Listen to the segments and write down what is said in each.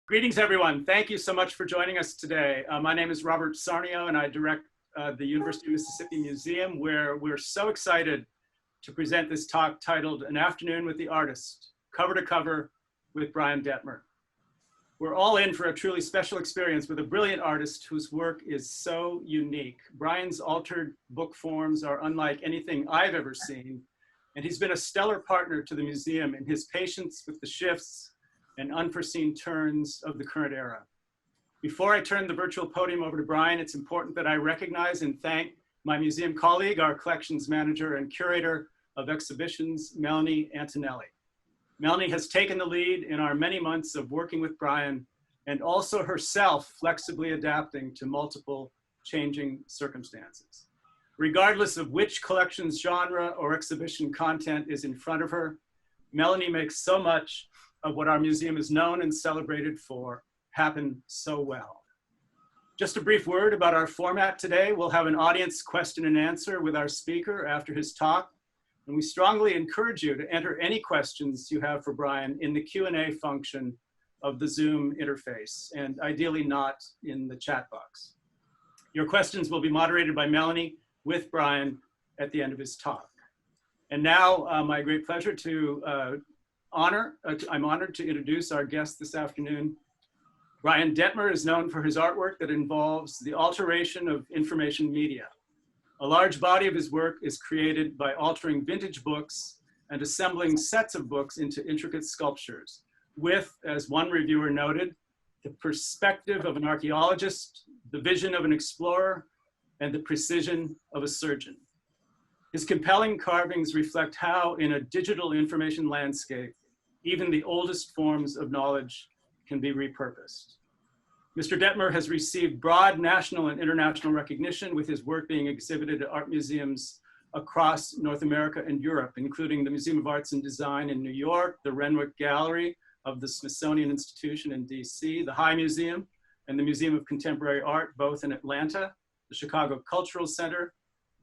Greetings, everyone. Thank you so much for joining us today. My name is Robert Sarnio, and I direct the University of Mississippi Museum, where we're so excited to present this talk titled An Afternoon with the Artist, Cover to Cover with Brian Detmer. We're all in for a truly special experience with a brilliant artist whose work is so unique. Brian's altered book forms are unlike anything I've ever seen, and he's been a stellar partner to the museum in his patience with the shifts and unforeseen turns of the current era. Before I turn the virtual podium over to Brian, it's important that I recognize and thank my museum colleague, our collections manager and curator of exhibitions, Melanie Antonelli. Melanie has taken the lead in our many months of working with Brian and also herself flexibly adapting to multiple changing circumstances. Regardless of which collection's genre or exhibition content is in front of her, Melanie makes so much of what our museum is known and celebrated for happen so well. Just a brief word about our format today. We'll have an audience question and answer with our speaker after his talk. And we strongly encourage you to enter any questions you have for Brian in the Q&A function of the Zoom interface, and ideally not in the chat box. Your questions will be moderated by Melanie with Brian at the end of his talk. And now, my great pleasure to I'm honored to introduce our guest this afternoon. Brian Detmer is known for his artwork that involves the alteration of information media. A large body of his work is created by altering vintage books and assembling sets of books into intricate sculptures with, as one reviewer noted, the perspective of an archaeologist, the vision of an explorer, and the precision of a surgeon. His compelling carvings reflect how, in a digital information landscape, even the oldest forms of knowledge can be repurposed. Mr. Detmer has received broad national and international recognition, with his work being exhibited at art museums across North America and Europe, including the Museum of Arts and Design in New York, the Renwick Gallery of the Smithsonian Institution in DC, the High Museum, and the Museum of Contemporary Art, both in Atlanta, the Chicago Cultural Center,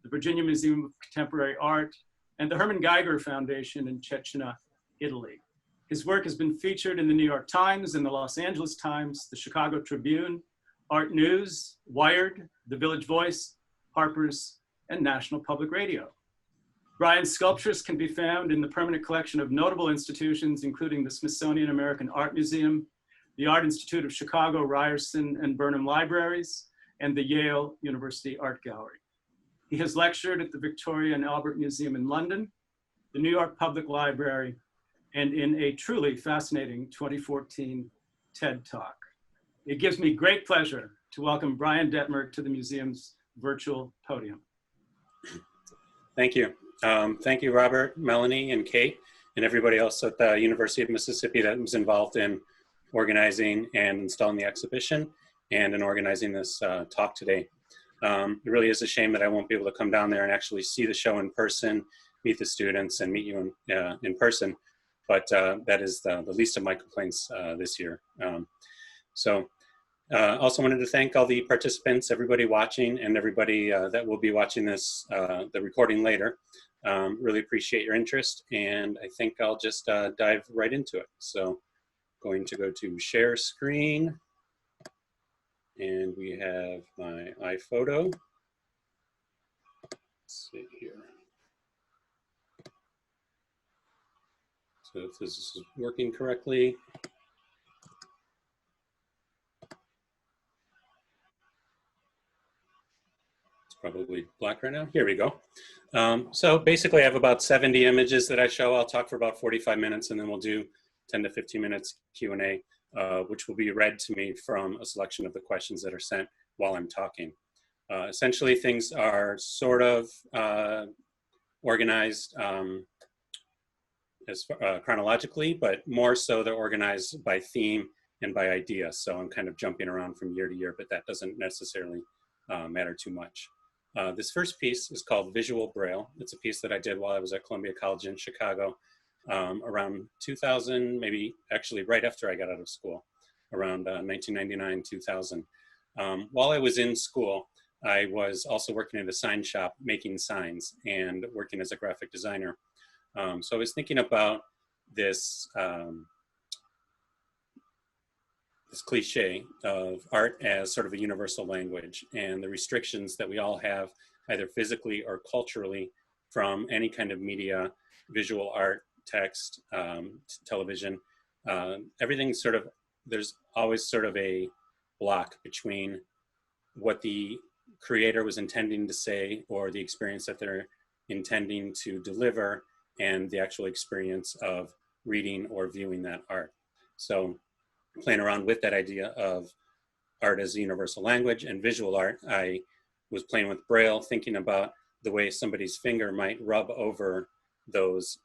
the Virginia Museum of Contemporary Art, and the Hermann Geiger Foundation in Cecina, Italy. His work has been featured in the New York Times and the Los Angeles Times, the Chicago Tribune, Art News, Wired, The Village Voice, Harper's, and National Public Radio. Brian's sculptures can be found in the permanent collection of notable institutions, including the Smithsonian American Art Museum, the Art Institute of Chicago, Ryerson and Burnham Libraries, and the Yale University Art Gallery. He has lectured at the Victoria and Albert Museum in London, the New York Public Library, and in a truly fascinating 2014 TED Talk. It gives me great pleasure to welcome Brian Detmer to the museum's virtual podium. Thank you. Thank you, Robert, Melanie, and Kate, and everybody else at the University of Mississippi that was involved in organizing and installing the exhibition and in organizing this talk today. It really is a shame that I won't be able to come down there and actually see the show in person, meet the students, and meet you in person. But that is the least of my complaints this year. Also wanted to thank all the participants, everybody watching, and everybody that will be watching this, the recording later. Really appreciate your interest, and I think I'll just dive right into it. So going to go to share screen, and we have my iPhoto. Let's see here. So if this is working correctly. It's probably black right now. Here we go. So basically I have about 70 images that I show. I'll talk for about 45 minutes and then we'll do 10 to 15 minutes Q&A, which will be read to me from a selection of the questions that are sent while I'm talking. Essentially things are sort of organized chronologically, but more so they're organized by theme and by idea. So I'm kind of jumping around from year to year, but that doesn't necessarily matter too much. This first piece is called Visual Braille. It's a piece that I did while I was at Columbia College in Chicago around 2000, maybe actually right after I got out of school, around 1999, 2000. While I was in school, I was also working at a sign shop making signs and working as a graphic designer. So I was thinking about this this cliche of art as sort of a universal language and the restrictions that we all have, either physically or culturally, from any kind of media, visual art, text, television. Everything sort of, there's always sort of a block between what the creator was intending to say or the experience that they're intending to deliver and the actual experience of reading or viewing that art. So playing around with that idea of art as a universal language and visual art, I was playing with Braille, thinking about the way somebody's finger might rub over those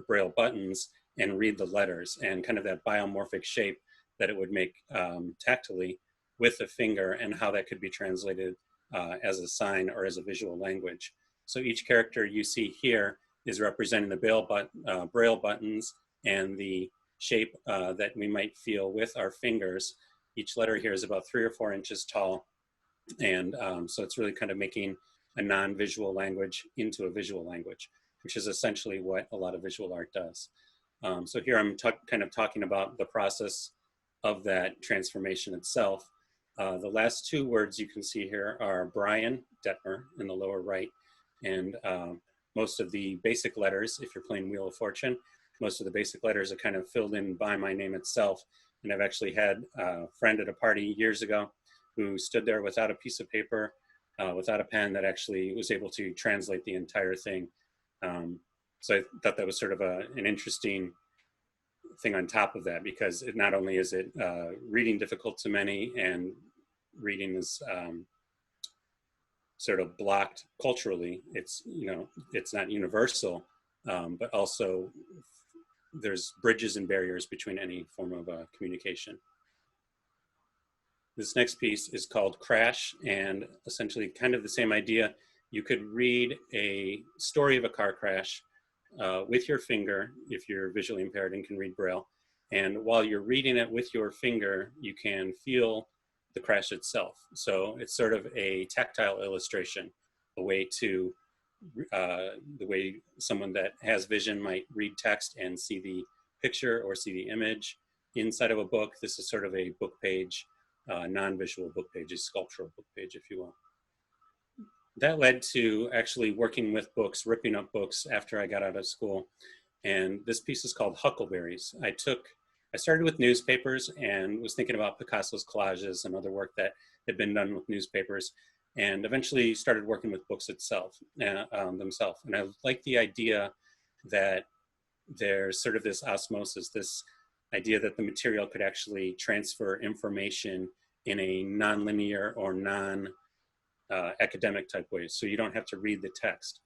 Braille buttons and read the letters, and kind of that biomorphic shape that it would make tactily with the finger, and how that could be translated as a sign or as a visual language. So each character you see here is representing the Braille buttons and the shape that we might feel with our fingers. Each letter here is about 3 or 4 inches tall. And so it's really kind of making a non-visual language into a visual language, which is essentially what a lot of visual art does. So here I'm kind of talking about the process of that transformation itself. The last 2 words you can see here are Brian Detmer in the lower right. And most of the basic letters, if you're playing Wheel of Fortune, most of the basic letters are kind of filled in by my name itself. And I've actually had a friend at a party years ago who stood there without a piece of paper, without a pen, that actually was able to translate the entire thing. So I thought that was sort of an interesting thing on top of that, because it not only is it reading difficult to many, and reading is sort of blocked culturally. It's, you know, it's not universal, but also there's bridges and barriers between any form of communication. This next piece is called Crash, and essentially kind of the same idea. You could read a story of a car crash with your finger, if you're visually impaired and can read Braille. And while you're reading it with your finger, you can feel the crash itself. So it's sort of a tactile illustration, a way to, the way someone that has vision might read text and see the picture or see the image inside of a book. This is sort of a book page, non-visual book page, a sculptural book page, if you will. That led to actually working with books, ripping up books after I got out of school. And this piece is called Huckleberries. I started with newspapers and was thinking about Picasso's collages and other work that had been done with newspapers, and eventually started working with books themselves. And I like the idea that there's sort of this osmosis, this idea that the material could actually transfer information in a non-linear or academic type way, so you don't have to read the text.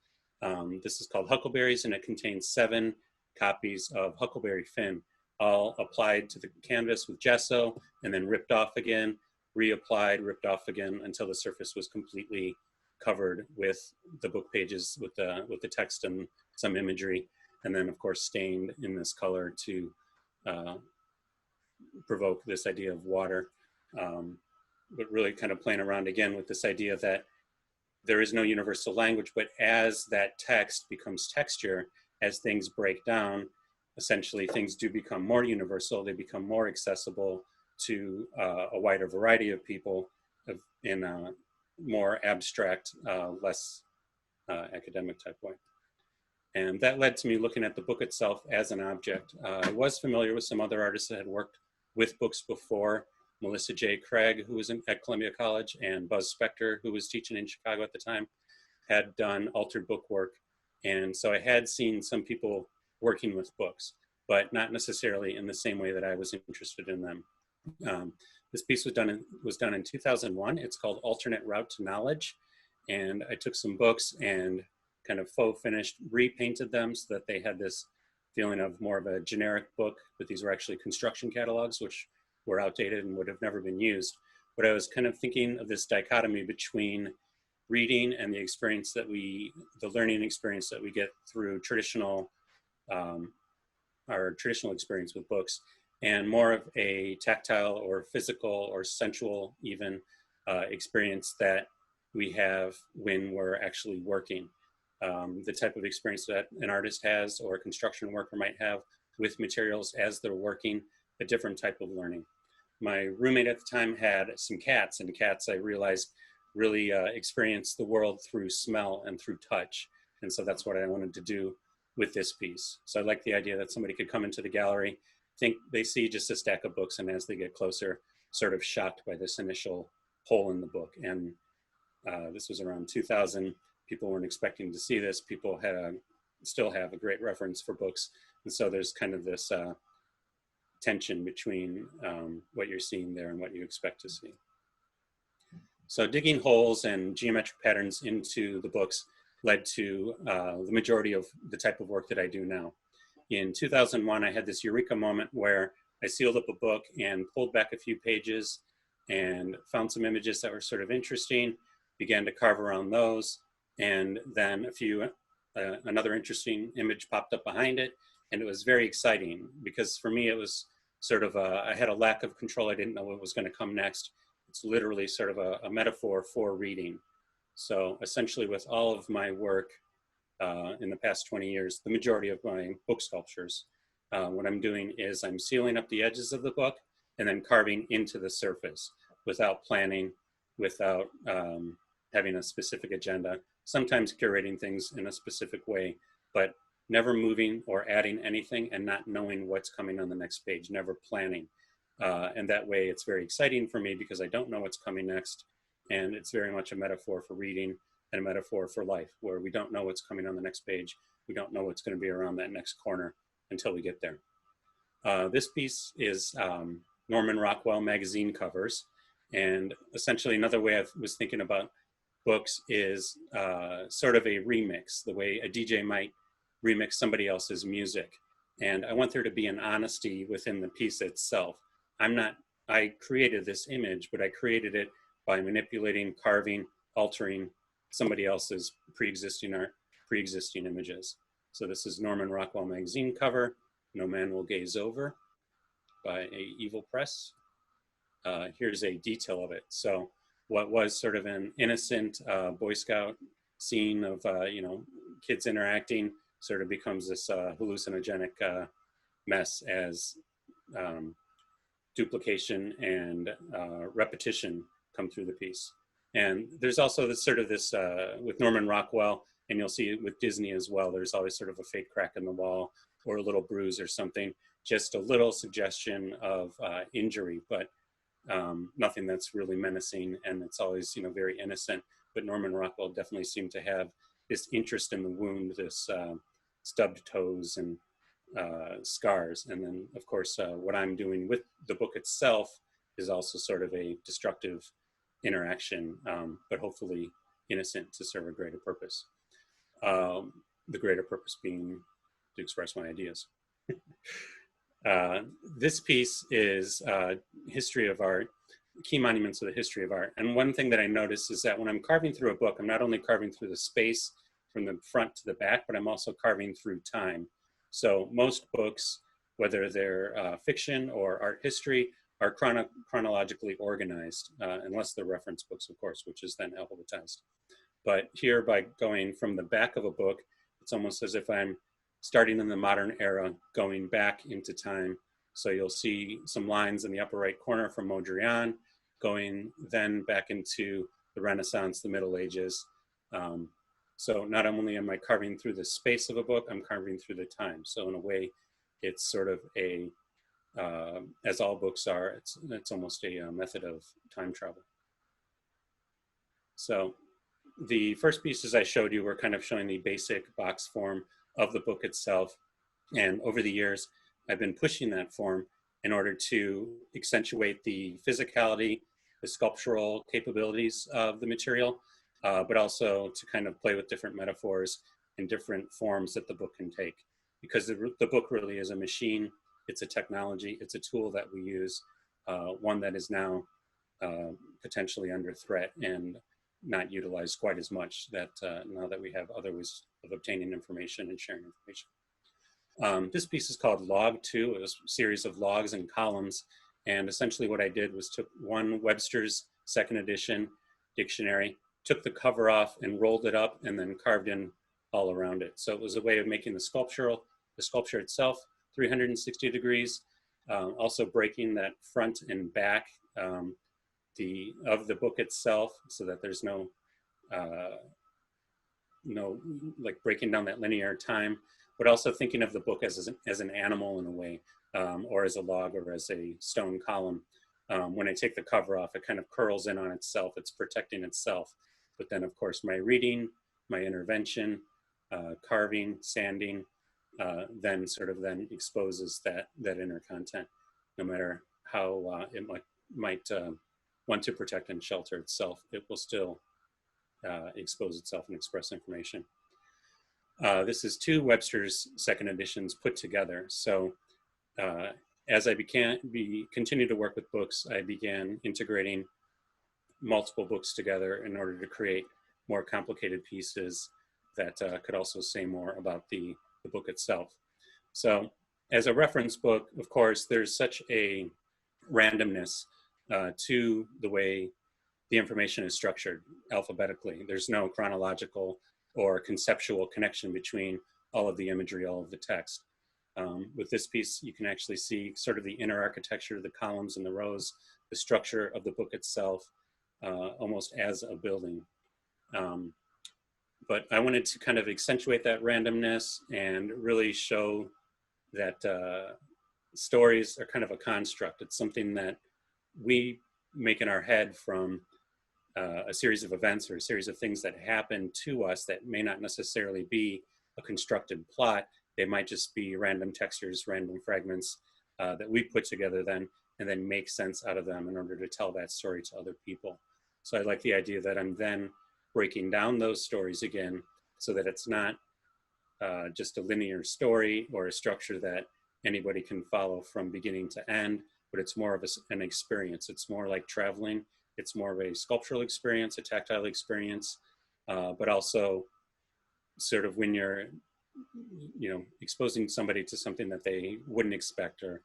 This is called Huckleberries, and it contains 7 copies of Huckleberry Finn, all applied to the canvas with gesso, and then ripped off again, reapplied, ripped off again, until the surface was completely covered with the book pages, with the text and some imagery, and then of course stained in this color to provoke this idea of water. But really kind of playing around again with this idea that there is no universal language, but as that text becomes texture, as things break down, essentially things do become more universal, they become more accessible to a wider variety of people in a more abstract, less academic type way. And that led to me looking at the book itself as an object. I was familiar with some other artists that had worked with books before. Melissa J. Craig, who was at Columbia College, and Buzz Spector, who was teaching in Chicago at the time, had done altered book work. And so I had seen some people working with books, but not necessarily in the same way that I was interested in them. This piece was done in 2001. It's called Alternate Route to Knowledge. And I took some books and kind of faux finished, repainted them so that they had this feeling of more of a generic book, but these were actually construction catalogs, which were outdated and would have never been used. But I was kind of thinking of this dichotomy between reading and the experience that the learning experience that we get through our traditional experience with books, and more of a tactile or physical or sensual even experience that we have when we're actually working. The type of experience that an artist has or a construction worker might have with materials as they're working, a different type of learning. my roommate at the time had some cats, and cats, I realized, really experience the world through smell and through touch. And so that's what I wanted to do with this piece. So I like the idea that somebody could come into the gallery, think they see just a stack of books, and as they get closer, sort of shocked by this initial hole in the book. And this was around 2000. People weren't expecting to see this. People still have a great reference for books. And so there's kind of this tension between what you're seeing there and what you expect to see. So digging holes and geometric patterns into the books led to the majority of the type of work that I do now. In 2001, I had this eureka moment where I sealed up a book and pulled back a few pages and found some images that were sort of interesting, began to carve around those, and then another interesting image popped up behind it, and it was very exciting because for me it was sort of I had a lack of control. I didn't know what was going to come next. It's literally sort of a metaphor for reading. So essentially with all of my work in the past 20 years, the majority of my book sculptures, what I'm doing is I'm sealing up the edges of the book and then carving into the surface without planning, without having a specific agenda, sometimes curating things in a specific way, but never moving or adding anything and not knowing what's coming on the next page, never planning. And that way it's very exciting for me because I don't know what's coming next. And it's very much a metaphor for reading and a metaphor for life, where we don't know what's coming on the next page. We don't know what's going to be around that next corner until we get there. This piece is Norman Rockwell magazine covers. And essentially another way I was thinking about books is sort of a remix, the way a DJ might remix somebody else's music. And I want there to be an honesty within the piece itself. I created this image, but I created it by manipulating, carving, altering somebody else's pre-existing art, pre-existing images. So this is Norman Rockwell magazine cover, No Man Will Gaze Over by Evil Press. Here's a detail of it. So what was sort of an innocent Boy Scout scene of kids interacting sort of becomes this hallucinogenic mess as duplication and repetition come through the piece. And there's also this sort of this with Norman Rockwell, and you'll see it with Disney as well, there's always sort of a fake crack in the wall or a little bruise or something, just a little suggestion of injury, but nothing that's really menacing, and it's always very innocent. But Norman Rockwell definitely seemed to have this interest in the wound, this stubbed toes and scars. And then of course what I'm doing with the book itself is also sort of a destructive interaction, but hopefully innocent to serve a greater purpose. The greater purpose being to express my ideas. This piece is history of art, key monuments of the history of art. And one thing that I notice is that when I'm carving through a book, I'm not only carving through the space from the front to the back, but I'm also carving through time. So most books, whether they're fiction or art history, are chronologically organized, unless they're reference books, of course, which is then alphabetized. But here, by going from the back of a book, it's almost as if I'm starting in the modern era, going back into time. So you'll see some lines in the upper right corner from Mondrian, going then back into the Renaissance, the Middle Ages. So not only am I carving through the space of a book, I'm carving through the time. So in a way, it's sort of a, as all books are, it's almost a method of time travel. So the first pieces I showed you were kind of showing the basic box form of the book itself. And over the years, I've been pushing that form in order to accentuate the physicality, the sculptural capabilities of the material, but also to kind of play with different metaphors and different forms that the book can take. Because the book really is a machine, it's a technology, it's a tool that we use, one that is now potentially under threat and not utilized quite as much that now that we have other ways of obtaining information and sharing information. This piece is called Log 2. It was a series of logs and columns. And essentially what I did was took one Webster's second edition dictionary, took the cover off and rolled it up and then carved in all around it. So it was a way of making the sculpture itself 360 degrees Also breaking that front and back of the book itself, so that there's no like breaking down that linear time, but also thinking of the book as an animal in a way, or as a log or as a stone column. When I take the cover off, it kind of curls in on itself. It's protecting itself. But then, of course, my reading, my intervention, carving, sanding, then exposes that inner content, no matter how it might want to protect and shelter itself. It will still expose itself and express information. This is two Webster's second editions put together. So as I continue to work with books, I began integrating multiple books together in order to create more complicated pieces that could also say more about the book itself. So as a reference book, of course, there's such a randomness to the way the information is structured alphabetically. There's no chronological or conceptual connection between all of the imagery, all of the text. With this piece, you can actually see sort of the inner architecture, the columns and the rows, the structure of the book itself, almost as a building. But I wanted to kind of accentuate that randomness and really show that stories are kind of a construct. It's something that we make in our head from a series of events or a series of things that happen to us that may not necessarily be a constructed plot. They might just be random textures, random fragments that we put together then and then make sense out of them in order to tell that story to other people. So I like the idea that I'm then breaking down those stories again so that it's not just a linear story or a structure that anybody can follow from beginning to end, but it's more of an experience. It's more like traveling. It's more of a sculptural experience, a tactile experience, but also sort of when you're, exposing somebody to something that they wouldn't expect or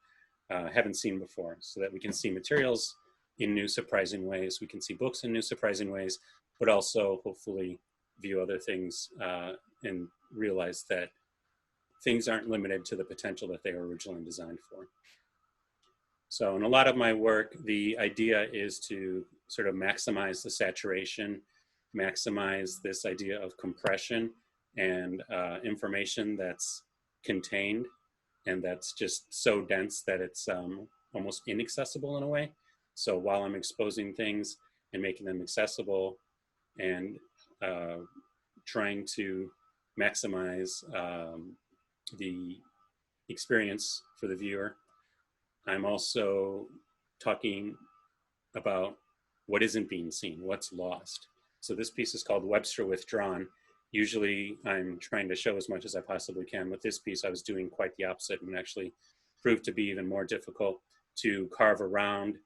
haven't seen before, so that we can see materials in new, surprising ways. We can see books in new, surprising ways, but also hopefully view other things and realize that things aren't limited to the potential that they were originally designed for. So in a lot of my work, the idea is to sort of maximize the saturation, maximize this idea of compression and information that's contained and that's just so dense that it's almost inaccessible in a way. So while I'm exposing things and making them accessible and trying to maximize the experience for the viewer, I'm also talking about what isn't being seen, what's lost. So this piece is called Webster Withdrawn. Usually I'm trying to show as much as I possibly can. With this piece, I was doing quite the opposite and actually proved to be even more difficult to carve around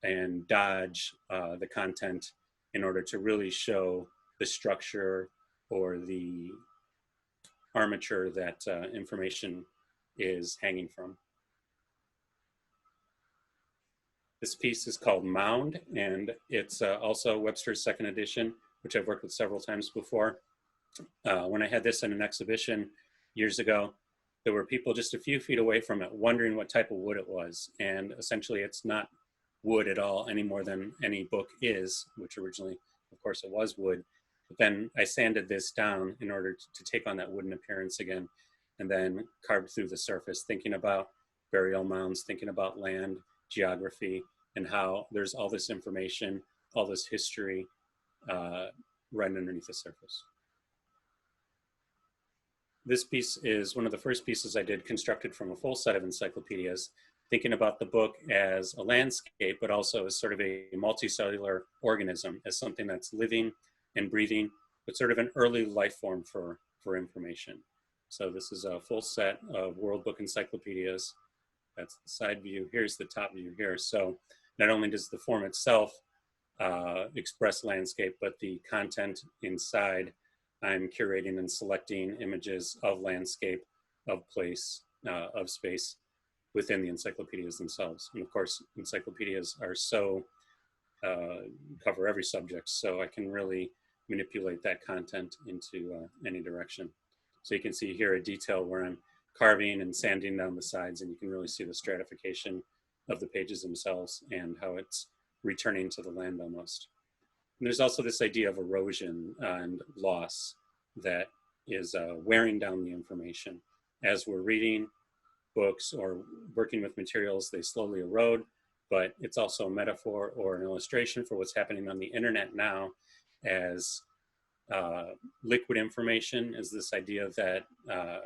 and dodge the content in order to really show the structure or the armature that information is hanging from. This piece is called Mound, and it's also Webster's second edition, which I've worked with several times before. When I had this in an exhibition years ago, there were people just a few feet away from it wondering what type of wood it was. And essentially it's not wood at all any more than any book is, which originally, of course, it was wood. But then I sanded this down in order to take on that wooden appearance again, and then carved through the surface, thinking about burial mounds, thinking about land, geography, and how there's all this information, all this history right underneath the surface. This piece is one of the first pieces I did constructed from a full set of encyclopedias, thinking about the book as a landscape, but also as sort of a multicellular organism, as something that's living and breathing, but sort of an early life form for information. So this is a full set of World Book encyclopedias. That's the side view. Here's the top view here. So not only does the form itself express landscape, but the content inside, I'm curating and selecting images of landscape, of place, of space within the encyclopedias themselves. And of course, encyclopedias are so, cover every subject, so I can really manipulate that content into any direction. So you can see here a detail where I'm carving and sanding down the sides, and you can really see the stratification of the pages themselves and how it's returning to the land almost. And there's also this idea of erosion and loss that is wearing down the information. As we're reading books or working with materials, they slowly erode, but it's also a metaphor or an illustration for what's happening on the internet now, as liquid information is this idea that,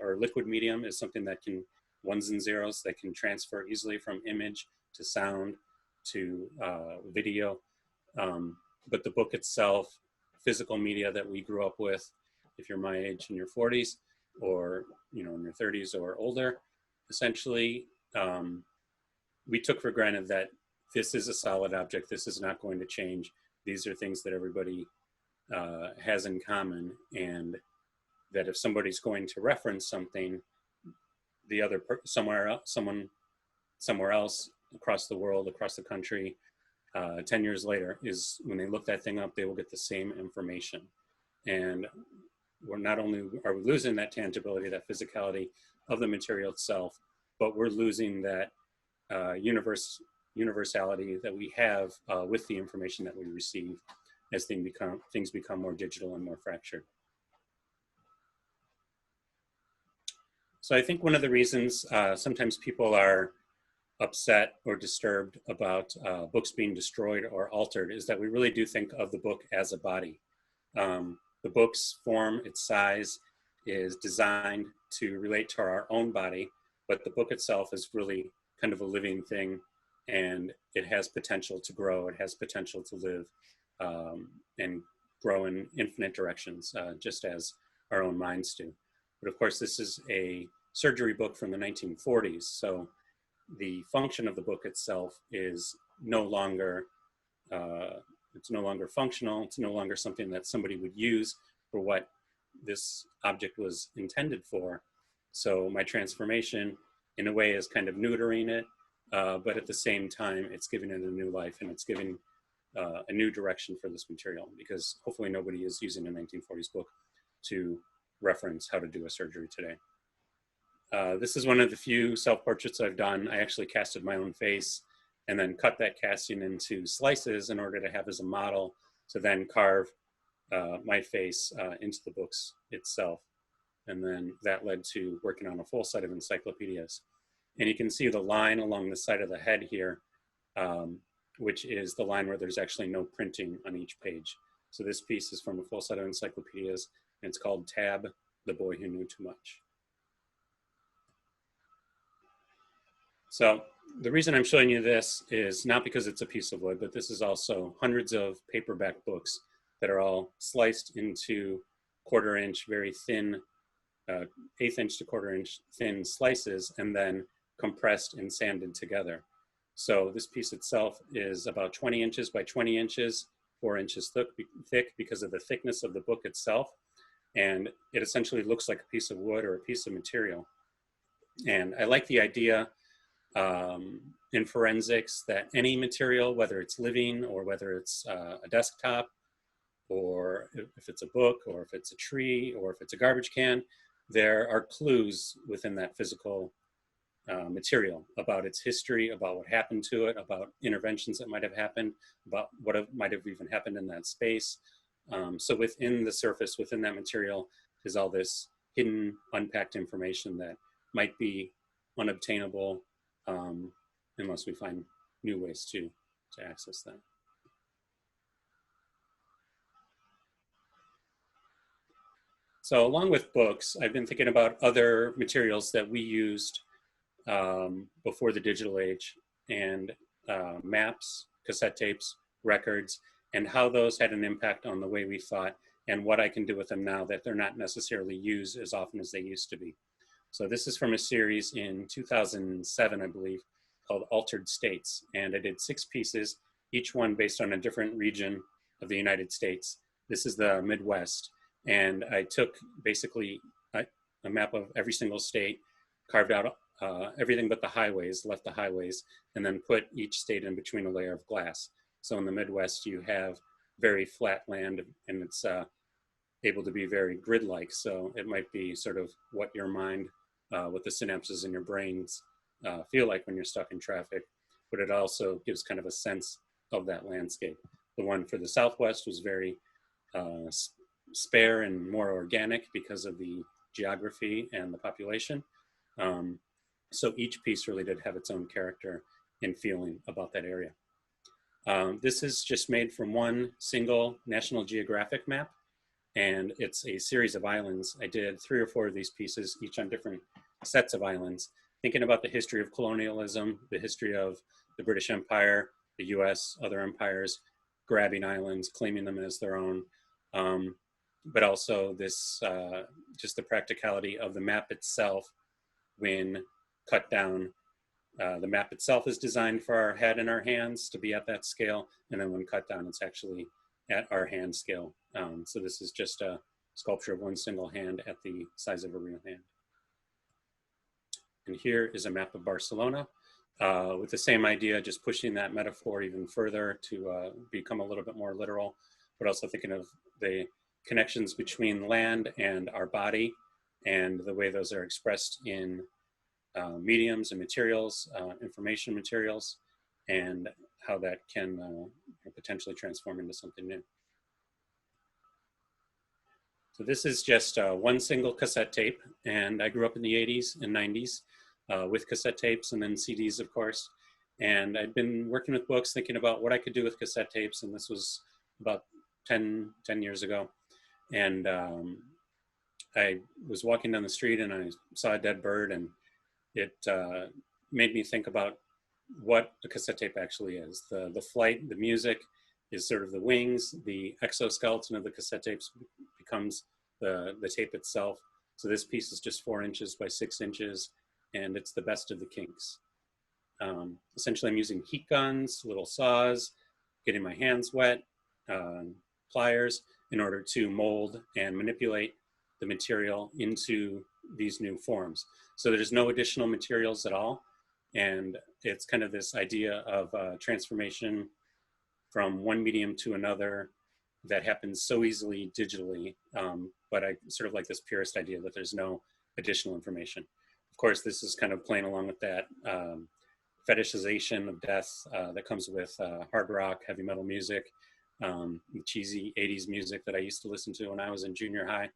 or liquid medium is something that can, ones and zeros, that can transfer easily from image to sound to video. But the book itself, physical media that we grew up with, if you're my age in your 40s or in your 30s or older, essentially we took for granted that this is a solid object, this is not going to change, these are things that everybody has in common, and that if somebody's going to reference something, the other someone somewhere else across the world, across the country, 10 years later, is when they look that thing up, they will get the same information. And we're not only are we losing that tangibility, that physicality of the material itself, but we're losing that universality that we have with the information that we receive as things become more digital and more fractured. So I think one of the reasons sometimes people are upset or disturbed about books being destroyed or altered is that we really do think of the book as a body. The book's form, its size, is designed to relate to our own body, but the book itself is really kind of a living thing, and it has potential to grow, it has potential to live and grow in infinite directions, just as our own minds do. But of course, this is a surgery book from the 1940s, so the function of the book itself is no longer, it's no longer functional, it's no longer something that somebody would use for what this object was intended for. So my transformation, in a way, is kind of neutering it, but at the same time, it's giving it a new life, and it's giving a new direction for this material, because hopefully nobody is using a 1940s book to reference how to do a surgery today. This is one of the few self-portraits I've done. I actually casted my own face and then cut that casting into slices in order to have as a model to then carve my face into the books itself. And then that led to working on a full set of encyclopedias. And you can see the line along the side of the head here, which is the line where there's actually no printing on each page. So this piece is from a full set of encyclopedias, and it's called Tab, The Boy Who Knew Too Much. So the reason I'm showing you this is not because it's a piece of wood, but this is also hundreds of paperback books that are all sliced into 1/4 inch, very thin, 1/8 inch to 1/4 inch thin slices, and then compressed and sanded together. So this piece itself is about 20 inches by 20 inches, 4 inches thick because of the thickness of the book itself. And it essentially looks like a piece of wood or a piece of material. And I like the idea in forensics that any material, whether it's living or whether it's a desktop, or if it's a book, or if it's a tree, or if it's a garbage can, there are clues within that physical material about its history, about what happened to it, about interventions that might have happened, about what might have even happened in that space. So within the surface, within that material, is all this hidden, unpacked information that might be unobtainable unless we find new ways to access that. So along with books, I've been thinking about other materials that we used before the digital age, and maps, cassette tapes, records, and how those had an impact on the way we thought and what I can do with them now that they're not necessarily used as often as they used to be. So this is from a series in 2007, I believe, called Altered States. And I did 6 pieces, each one based on a different region of the United States. This is the Midwest. And I took basically a map of every single state, carved out everything but the highways, left the highways, and then put each state in between a layer of glass. So in the Midwest, you have very flat land, and it's able to be very grid-like. So it might be sort of what your mind what the synapses in your brains feel like when you're stuck in traffic, but it also gives kind of a sense of that landscape. The one for the Southwest was very spare and more organic because of the geography and the population. So each piece really did have its own character and feeling about that area. This is just made from one single National Geographic map, and it's a series of islands. I did 3 or 4 of these pieces, each on different sets of islands, thinking about the history of colonialism, the history of the British Empire, the US, other empires, grabbing islands, claiming them as their own, but also this, just the practicality of the map itself when cut down. The map itself is designed for our head and our hands to be at that scale, and then when cut down, it's actually at our hand scale. So this is just a sculpture of one single hand at the size of a real hand. And here is a map of Barcelona with the same idea, just pushing that metaphor even further to become a little bit more literal, but also thinking of the connections between land and our body and the way those are expressed in mediums and materials, information materials, and how that can potentially transform into something new. So this is just one single cassette tape, and I grew up in the 80s and 90s with cassette tapes and then CDs, of course. And I'd been working with books, thinking about what I could do with cassette tapes, and this was about 10 years ago. And I was walking down the street and I saw a dead bird, and it made me think about what a cassette tape actually is. The flight, the music is sort of the wings, the exoskeleton of the cassette tapes becomes the tape itself. So this piece is just 4 inches by 6 inches, and it's the best of the kinks. Essentially, I'm using heat guns, little saws, getting my hands wet, pliers, in order to mold and manipulate the material into these new forms. So there's no additional materials at all. And it's kind of this idea of transformation from one medium to another that happens so easily digitally. But I sort of like this purist idea that there's no additional information. Of course, this is kind of playing along with that fetishization of death that comes with hard rock, heavy metal music, cheesy 80s music that I used to listen to when I was in junior high.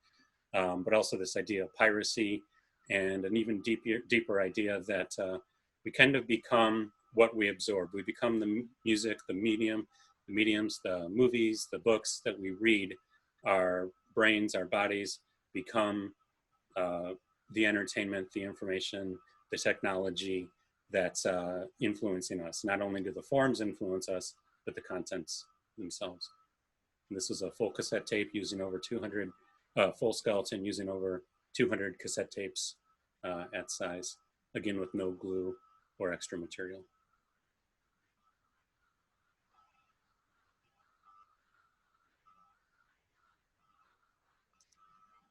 But also this idea of piracy, and an even deeper idea that we kind of become what we absorb. We become the music, the mediums, the movies, the books that we read. Our brains, our bodies become the entertainment, the information, the technology that's influencing us. Not only do the forms influence us, but the contents themselves. And this is a full cassette tape using over 200, full skeleton using over 200 cassette tapes at size, again with no glue or extra material.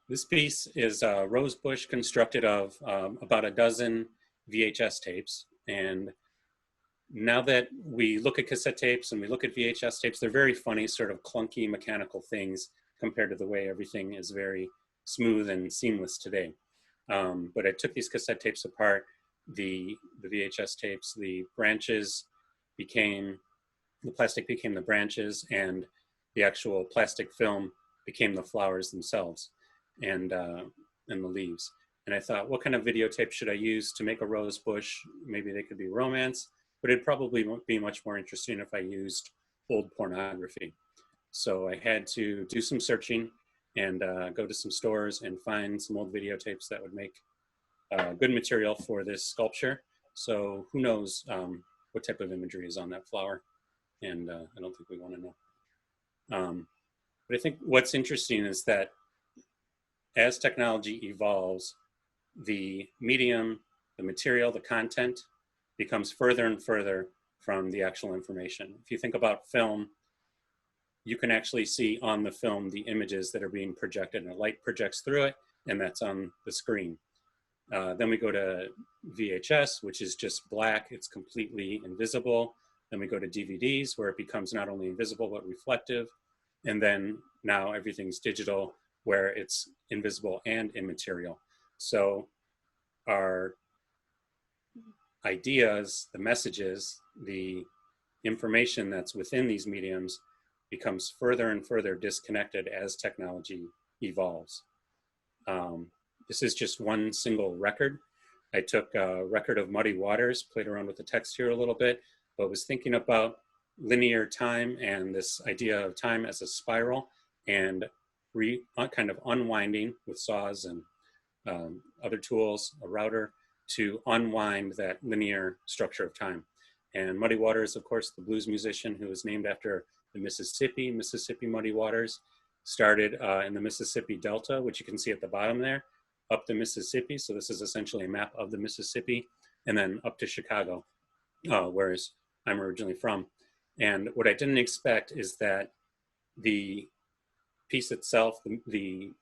This piece is a rose bush constructed of about a dozen VHS tapes. And now that we look at cassette tapes and we look at VHS tapes, they're very funny, sort of clunky mechanical things compared to the way everything is very smooth and seamless today. But I took these cassette tapes apart, the VHS tapes, the branches became, the plastic became the branches, and the actual plastic film became the flowers themselves and the leaves. And I thought, what kind of videotape should I use to make a rose bush? Maybe they could be romance, but it'd probably be much more interesting if I used old pornography. So I had to do some searching and go to some stores and find some old videotapes that would make good material for this sculpture. So who knows what type of imagery is on that flower, and I don't think we want to know. But I think what's interesting is that as technology evolves, the medium, the material, the content becomes further and further from the actual information. If you think about film, you can actually see on the film the images that are being projected, and the light projects through it, and that's on the screen. Then we go to VHS, which is just black, it's completely invisible. Then we go to DVDs, where it becomes not only invisible, but reflective. And then now everything's digital, where it's invisible and immaterial. So our ideas, the messages, the information that's within these mediums becomes further and further disconnected as technology evolves. This is just one single record. I took a record of Muddy Waters, played around with the text here a little bit, but was thinking about linear time and this idea of time as a spiral, and kind of unwinding with saws and other tools, a router, to unwind that linear structure of time. And Muddy Waters, of course, the blues musician who was named after the Mississippi Muddy Waters, started in the Mississippi Delta, which you can see at the bottom there, up the Mississippi. So this is essentially a map of the Mississippi, and then up to Chicago, where I'm originally from. And what I didn't expect is that the piece itself, the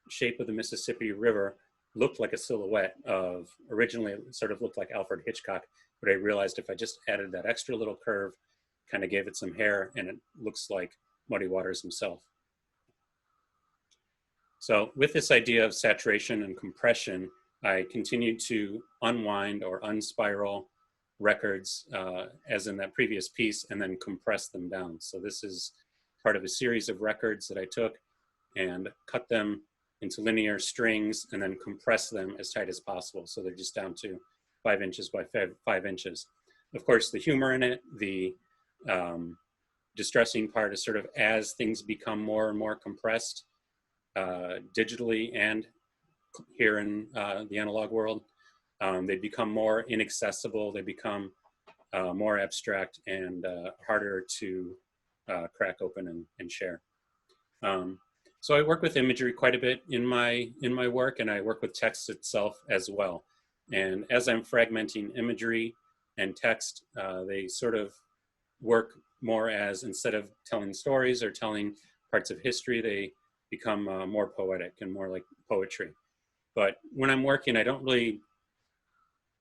shape of the Mississippi River, looked like a silhouette of, originally it sort of looked like Alfred Hitchcock, but I realized if I just added that extra little curve, kind of gave it some hair, and it looks like Muddy Waters himself. So with this idea of saturation and compression, I continued to unwind or unspiral records as in that previous piece, and then compress them down. So this is part of a series of records that I took and cut them into linear strings and then compress them as tight as possible. So they're just down to 5 inches by 5 inches. Of course, the humor in it, the distressing part is sort of as things become more and more compressed digitally and here in the analog world, they become more inaccessible, they become more abstract and harder to crack open and share. So I work with imagery quite a bit in my work, and I work with text itself as well. And as I'm fragmenting imagery and text, they sort of work more as, instead of telling stories or telling parts of history, they become more poetic and more like poetry. But when I'm working, I don't really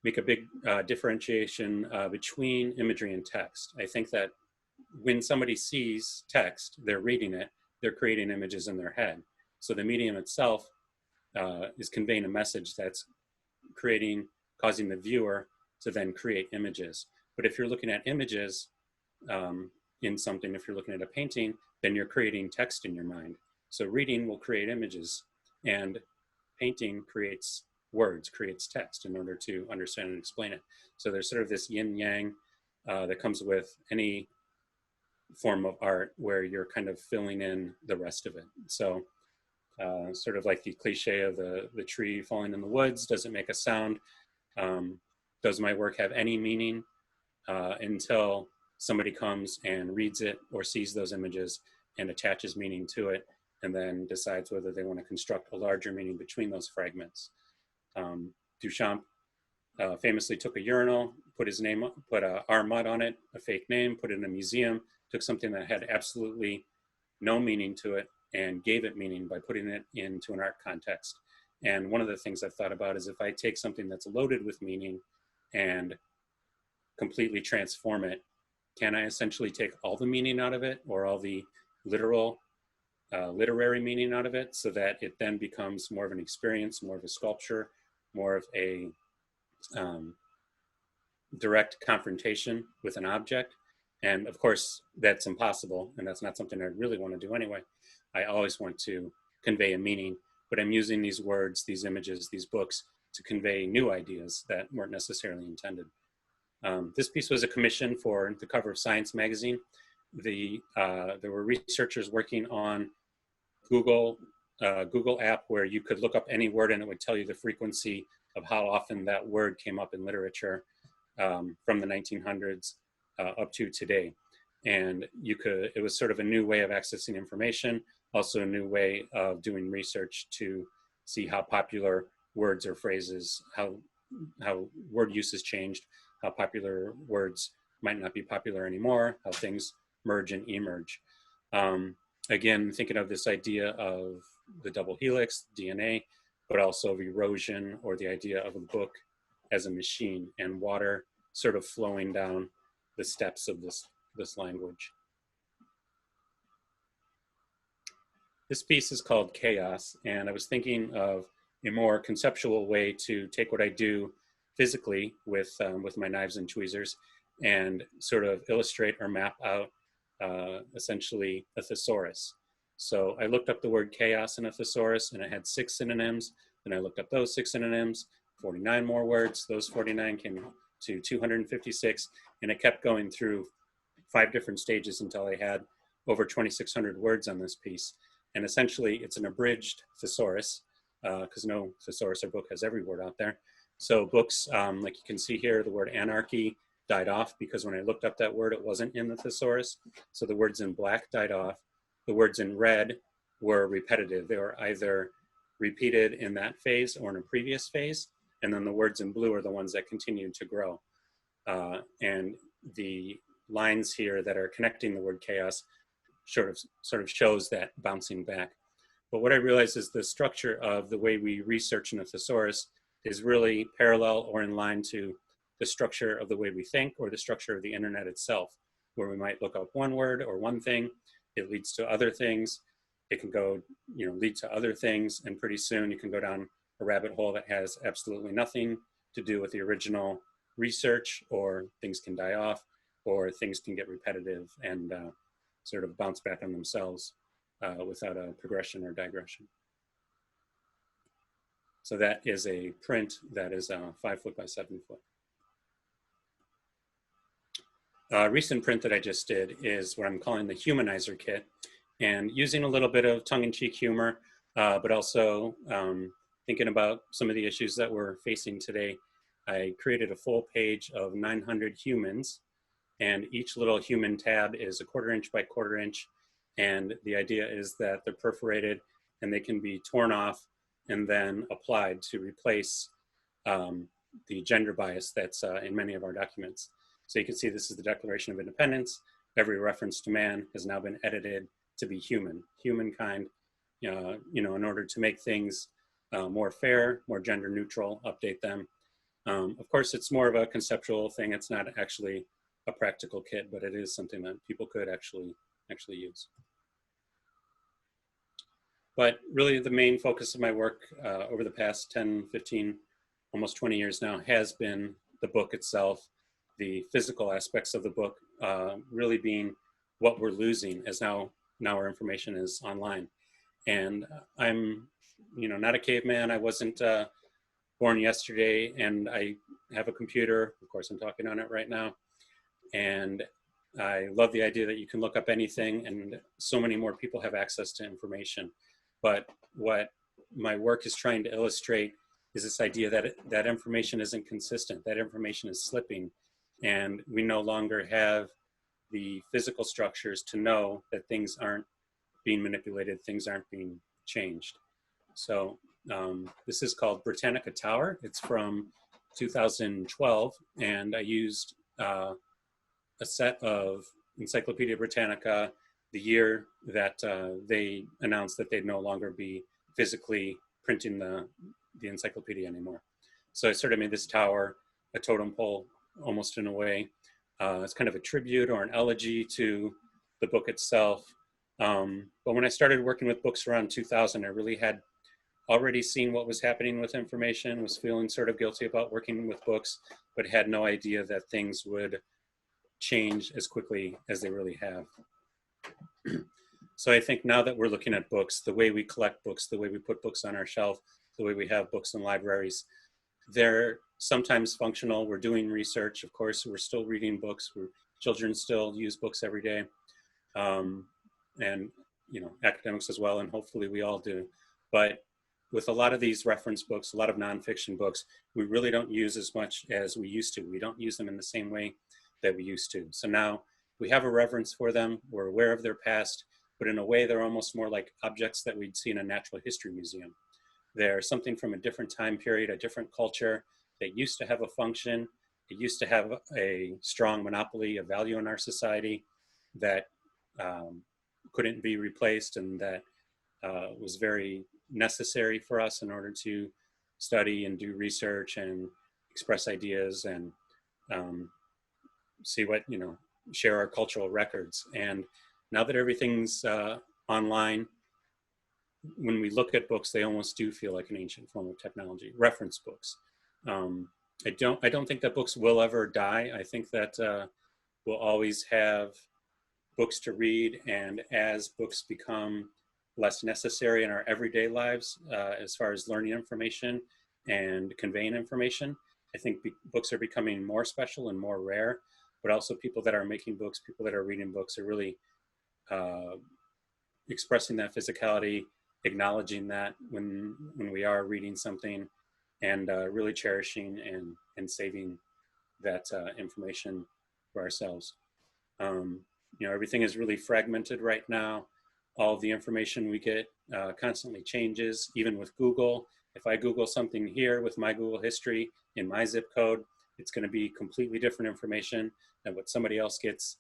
make a big differentiation between imagery and text. I think that when somebody sees text, they're reading it, they're creating images in their head. So the medium itself is conveying a message that's causing the viewer to then create images. But if you're looking at images in something, if you're looking at a painting, then you're creating text in your mind. So reading will create images, and painting creates words, creates text in order to understand and explain it. So there's sort of this yin yang that comes with any form of art where you're kind of filling in the rest of it. So sort of like the cliche of the tree falling in the woods, does it make a sound? Does my work have any meaning until somebody comes and reads it or sees those images and attaches meaning to it, and then decides whether they want to construct a larger meaning between those fragments. Duchamp famously took a urinal, put his name, put R. Mudd on it, a fake name, put it in a museum, took something that had absolutely no meaning to it and gave it meaning by putting it into an art context. And one of the things I've thought about is, if I take something that's loaded with meaning and completely transform it, can I essentially take all the meaning out of it, or all the literal literary meaning out of it, so that it then becomes more of an experience, more of a sculpture, more of a direct confrontation with an object? And of course, that's impossible, and that's not something I really want to do anyway. I always want to convey a meaning, but I'm using these words, these images, these books to convey new ideas that weren't necessarily intended. This piece was a commission for the cover of Science magazine. There were researchers working on Google app, where you could look up any word and it would tell you the frequency of how often that word came up in literature from the 1900s up to today. And it was sort of a new way of accessing information, also a new way of doing research to see how popular words or phrases, how word use has changed, how popular words might not be popular anymore, how things merge and emerge. Again, thinking of this idea of the double helix, DNA, but also of erosion, or the idea of a book as a machine, and water sort of flowing down the steps of this language. This piece is called Chaos, and I was thinking of a more conceptual way to take what I do physically with my knives and tweezers and sort of illustrate or map out essentially a thesaurus. So I looked up the word chaos in a thesaurus and it had 6 synonyms. Then I looked up those 6 synonyms, 49 more words. Those 49 came to 256, and it kept going through 5 different stages until I had over 2,600 words on this piece. And essentially, it's an abridged thesaurus, because no thesaurus or book has every word out there. So books, like you can see here, the word anarchy died off because when I looked up that word, it wasn't in the thesaurus. So the words in black died off. The words in red were repetitive. They were either repeated in that phase or in a previous phase. And then the words in blue are the ones that continued to grow. And the lines here that are connecting the word chaos sort of shows that bouncing back. But what I realized is the structure of the way we research in a thesaurus is really parallel or in line to the structure of the way we think or the structure of the internet itself, where we might look up one word or one thing, it leads to other things, it can go, lead to other things, and pretty soon you can go down a rabbit hole that has absolutely nothing to do with the original research, or things can die off, or things can get repetitive and sort of bounce back on themselves without a progression or digression. So that is a print that is 5 foot by 7 foot. A recent print that I just did is what I'm calling the Humanizer Kit, and using a little bit of tongue-in-cheek humor, but also thinking about some of the issues that we're facing today, I created a full page of 900 humans, and each little human tab is a 1/4 inch by 1/4 inch, and the idea is that they're perforated and they can be torn off and then applied to replace the gender bias that's in many of our documents. So you can see this is the Declaration of Independence. Every reference to man has now been edited to be humankind, in order to make things more fair, more gender neutral, update them. Of course, it's more of a conceptual thing. It's not actually a practical kit, but it is something that people could actually use. But really the main focus of my work over the past 10, 15, almost 20 years now has been the book itself, the physical aspects of the book really being what we're losing as now our information is online. And I'm, not a caveman. I wasn't born yesterday, and I have a computer. Of course, I'm talking on it right now. And I love the idea that you can look up anything, and so many more people have access to information. But what my work is trying to illustrate is this idea that that information isn't consistent, that information is slipping, and we no longer have the physical structures to know that things aren't being manipulated, things aren't being changed. So this is called Britannica Tower. It's from 2012, and I used a set of Encyclopedia Britannica the year that they announced that they'd no longer be physically printing the encyclopedia anymore. So I sort of made this tower a totem pole, almost in a way. It's kind of a tribute or an elegy to the book itself. But when I started working with books around 2000, I really had already seen what was happening with information, was feeling sort of guilty about working with books, but had no idea that things would change as quickly as they really have. So I think now that we're looking at books, the way we collect books, the way we put books on our shelf, the way we have books in libraries, they're sometimes functional. We're doing research, of course, we're still reading books. Children still use books every day. And academics as well, and hopefully we all do. But with a lot of these reference books, a lot of nonfiction books, we really don't use as much as we used to. We don't use them in the same way that we used to. So now we have a reverence for them. We're aware of their past, but in a way they're almost more like objects that we'd see in a natural history museum. They're something from a different time period, a different culture. They used to have a function. It used to have a strong monopoly of value in our society that couldn't be replaced, and that was very necessary for us in order to study and do research and express ideas and see what, share our cultural records. And now that everything's online, when we look at books, they almost do feel like an ancient form of technology. Reference books. I don't think that books will ever die. I think that we'll always have books to read, and as books become less necessary in our everyday lives, as far as learning information and conveying information, I think books are becoming more special and more rare, but also people that are making books, people that are reading books are really expressing that physicality, acknowledging that when we are reading something, and really cherishing and saving that information for ourselves. You know, everything is really fragmented right now. All of the information we get constantly changes, even with Google. If I Google something here with my Google history in my zip code, it's going to be completely different information than what somebody else gets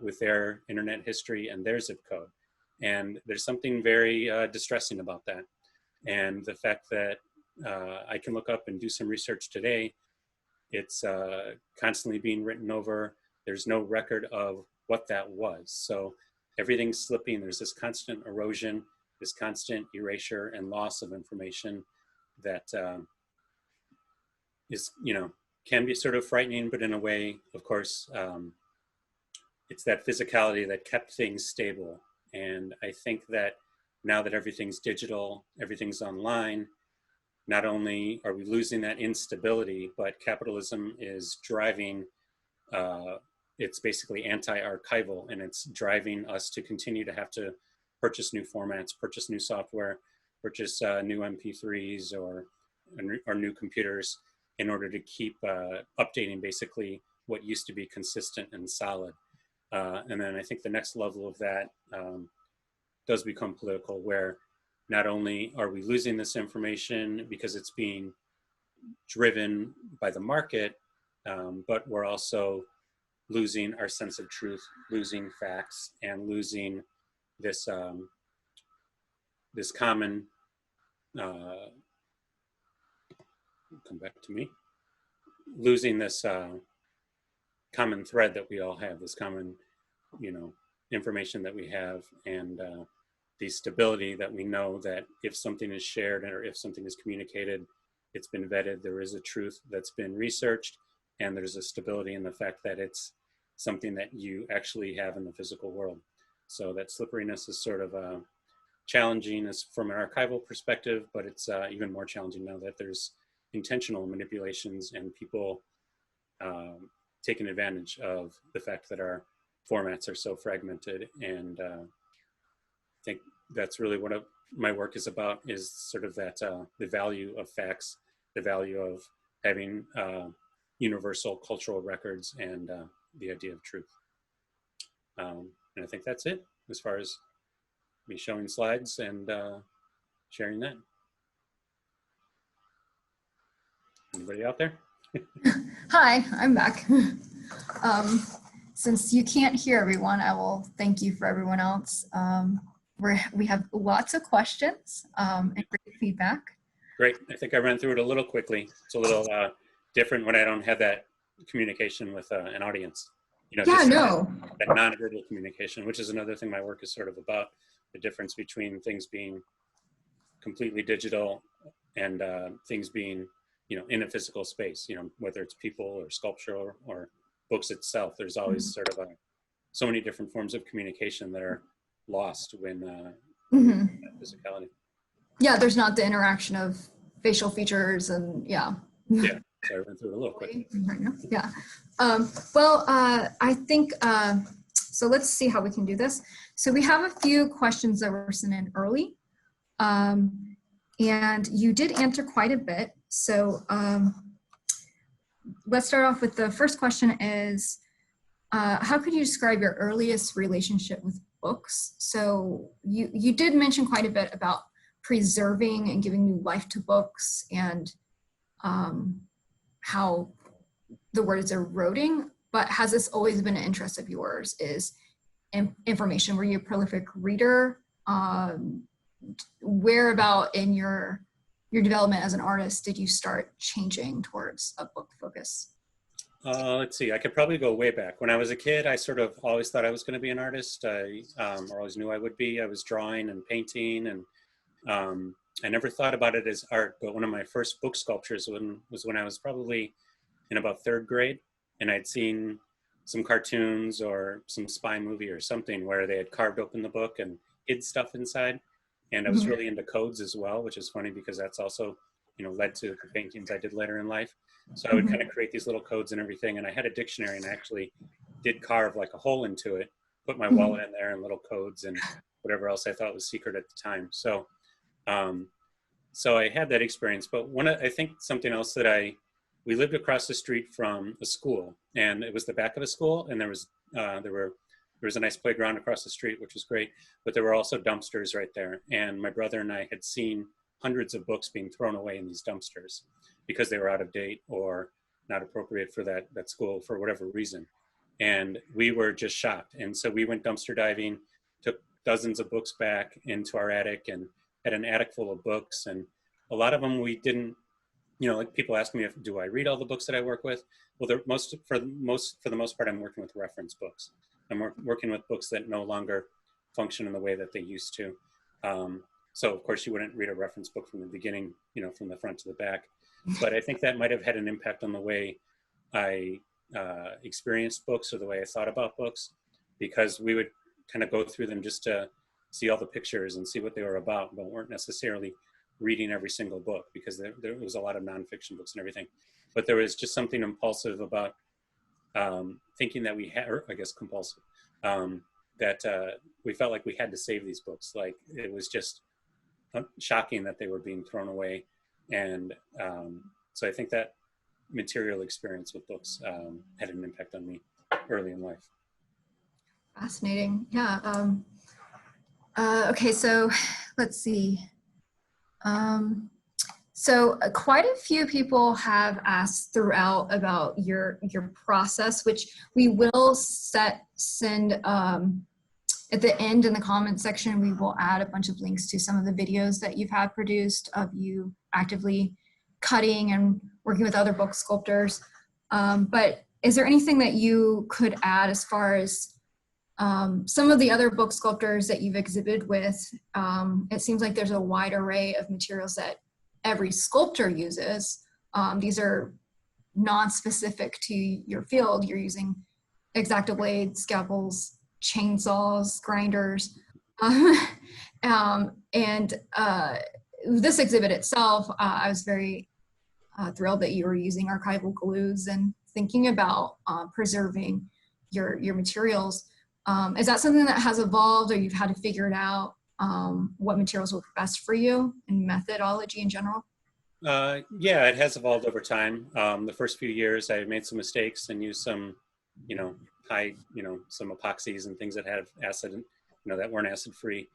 with their internet history and their zip code. And there's something very distressing about that. And the fact that I can look up and do some research today, it's constantly being written over. There's no record of what that was. So everything's slipping. There's this constant erosion, this constant erasure and loss of information that is, you know, can be sort of frightening, but in a way, of course, it's that physicality that kept things stable. And I think that now that everything's digital, everything's online, not only are we losing that instability, but capitalism is driving, it's basically anti-archival, and it's driving us to continue to have to purchase new formats, purchase new software, purchase new MP3s or new computers in order to keep updating basically what used to be consistent and solid. And then I think the next level of that does become political, where not only are we losing this information because it's being driven by the market, but we're also losing our sense of truth, losing facts, and losing this this common, come back to me, losing this common thread that we all have, this common, you know, information that we have, and the stability that we know that if something is shared or if something is communicated, it's been vetted, there is a truth that's been researched, and there's a stability in the fact that it's something that you actually have in the physical world. So that slipperiness is sort of challenging as from an archival perspective, but it's even more challenging now that there's intentional manipulations and people taking advantage of the fact that our formats are so fragmented. And I think that's really what my work is about, is sort of that the value of facts, the value of having universal cultural records, and the idea of truth. And I think that's it as far as me showing slides and sharing that. Anybody out there? Hi, I'm back. Since you can't hear everyone, I will thank you for everyone else. We have lots of questions and great feedback. Great. I think I ran through it a little quickly. It's a little different when I don't have that communication with an audience. You know, Yeah, just no. that non-verbal communication, which is another thing my work is sort of about, the difference between things being completely digital and things being, you know, in a physical space, you know, whether it's people or sculpture or books itself. There's always sort of so many different forms of communication that are lost when physicality. Yeah, there's not the interaction of facial features and yeah. Yeah, so I went through it a little quick. Yeah. Well, I think, so let's see how we can do this. So we have a few questions that were sent in early. And you did answer quite a bit. So let's start off with the first question is, how could you describe your earliest relationship with books? So you did mention quite a bit about preserving and giving new life to books, and how the word is eroding, but has this always been an interest of yours, is information? Were you a prolific reader? Where about in your development as an artist did you start changing towards a book focus? Let's see, I could probably go way back. When I was a kid, I sort of always thought I was going to be an artist. I or always knew I would be. I was drawing and painting and I never thought about it as art, but one of my first book sculptures was when I was probably in about third grade, and I'd seen some cartoons or some spy movie or something where they had carved open the book and hid stuff inside. And I was Mhm. really into codes as well, which is funny because that's also, led to the paintings I did later in life. So I would kind of create these little codes and everything. And I had a dictionary and I actually did carve like a hole into it, put my Mhm. wallet in there and little codes and whatever else I thought was secret at the time. Um, so I had that experience. But I think something else we lived across the street from a school, and it was the back of a school, and there was a nice playground across the street, which was great. But there were also dumpsters right there, and my brother and I had seen hundreds of books being thrown away in these dumpsters because they were out of date or not appropriate for that school for whatever reason. And we were just shocked. And so we went dumpster diving, took dozens of books back into our attic, and had an attic full of books. And a lot of them we didn't, like people ask me do I read all the books that I work with? Well, for the most part, I'm working with reference books. I'm working with books that no longer function in the way that they used to. So of course you wouldn't read a reference book from the beginning, from the front to the back. But I think that might have had an impact on the way I experienced books or the way I thought about books, because we would kind of go through them just to see all the pictures and see what they were about, but weren't necessarily reading every single book because there was a lot of nonfiction books and everything. But there was just something impulsive about thinking that we had, or I guess compulsive, that we felt like we had to save these books. Like it was just shocking that they were being thrown away. And so I think that material experience with books had an impact on me early in life. Fascinating. Yeah. Okay, so let's see. So quite a few people have asked throughout about your process, which we will send at the end in the comment section. We will add a bunch of links to some of the videos that you've had produced of you actively cutting and working with other book sculptors. But is there anything that you could add as far as some of the other book sculptors that you've exhibited with? It seems like there's a wide array of materials that every sculptor uses. These are non-specific to your field. You're using X-Acto blades, scalpels, chainsaws, grinders. And this exhibit itself, I was very thrilled that you were using archival glues and thinking about preserving your materials. Is that something that has evolved, or you've had to figure it out, what materials work best for you and methodology in general? Yeah, it has evolved over time. The first few years I made some mistakes and used some, some epoxies and things that have acid, that weren't acid free.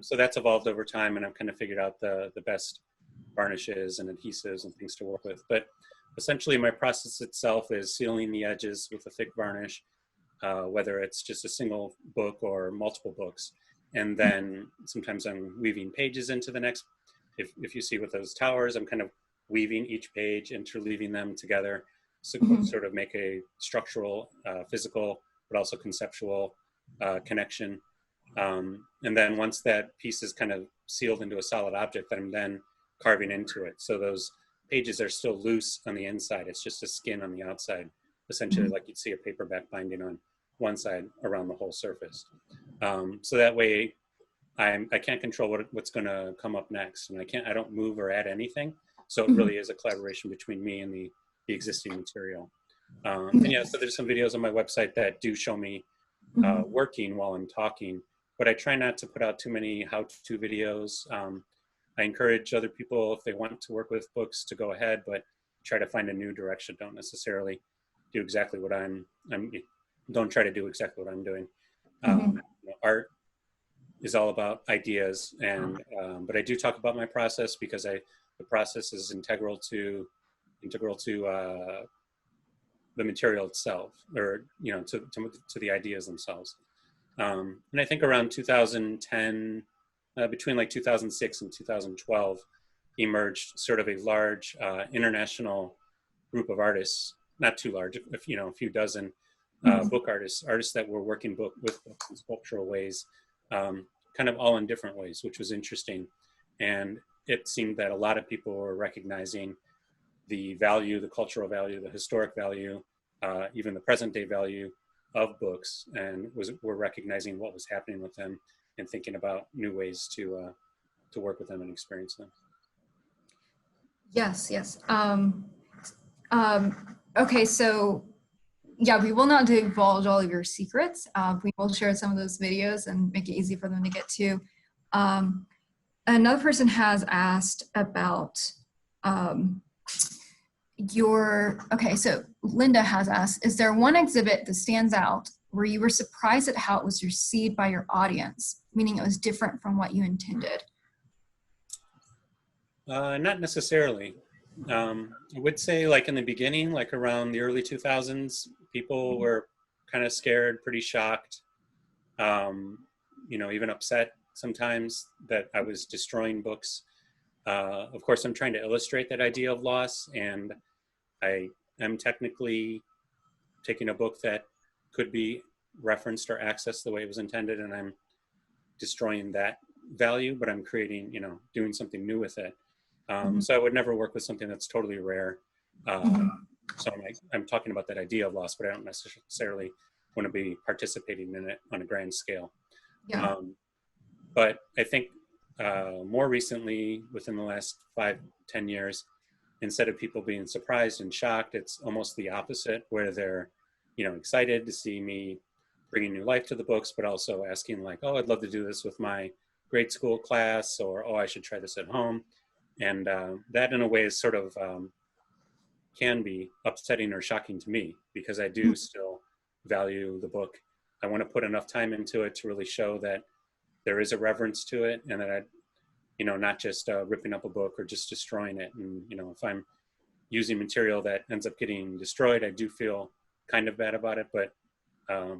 So that's evolved over time, and I've kind of figured out the best varnishes and adhesives and things to work with. But essentially my process itself is sealing the edges with a thick varnish, whether it's just a single book or multiple books. And then sometimes I'm weaving pages into the next. If you see with those towers, I'm kind of weaving each page, interleaving them together, so sort of make a structural, physical, but also conceptual connection. And then once that piece is kind of sealed into a solid object, I'm then carving into it. So those pages are still loose on the inside. It's just a skin on the outside, essentially like you'd see a paperback binding on one side around the whole surface. So that way I can't control what's going to come up next, and I don't move or add anything. So it really is a collaboration between me and the existing material. And yeah, so there's some videos on my website that do show me working while I'm talking, but I try not to put out too many how-to videos. I encourage other people, if they want to work with books, to go ahead, but try to find a new direction. Don't necessarily do exactly what don't try to do exactly what I'm doing. Art is all about ideas, and but I do talk about my process because the process is integral to the material itself, or to the ideas themselves. And I think around 2010, between like 2006 and 2012, emerged sort of a large international group of artists, not too large, a few dozen book artists that were working with books in sculptural ways, kind of all in different ways, which was interesting. And it seemed that a lot of people were recognizing the value, the cultural value, the historic value, even the present day value of books, and were recognizing what was happening with them and thinking about new ways to work with them and experience them. Yes, yes. Okay, so yeah, we will not divulge all of your secrets. We will share some of those videos and make it easy for them to get to. Another person has asked about okay, so Linda has asked, is there one exhibit that stands out where you were surprised at how it was received by your audience, meaning it was different from what you intended? Not necessarily. I would say like in the beginning, like around the early 2000s, people were kind of scared, pretty shocked, even upset sometimes that I was destroying books. Of course, I'm trying to illustrate that idea of loss, and I am technically taking a book that could be referenced or accessed the way it was intended, and I'm destroying that value, but I'm creating, doing something new with it. So I would never work with something that's totally rare. So I'm talking about that idea of loss, but I don't necessarily want to be participating in it on a grand scale. Yeah. But I think more recently, within the last 5-10 years, instead of people being surprised and shocked, it's almost the opposite, where they're, excited to see me bringing new life to the books, but also asking like, oh, I'd love to do this with my grade school class, or, oh, I should try this at home. And that in a way is sort of can be upsetting or shocking to me, because I do still value the book. I want to put enough time into it to really show that there is a reverence to it, and that I, not just ripping up a book or just destroying it. And, if I'm using material that ends up getting destroyed, I do feel kind of bad about it, but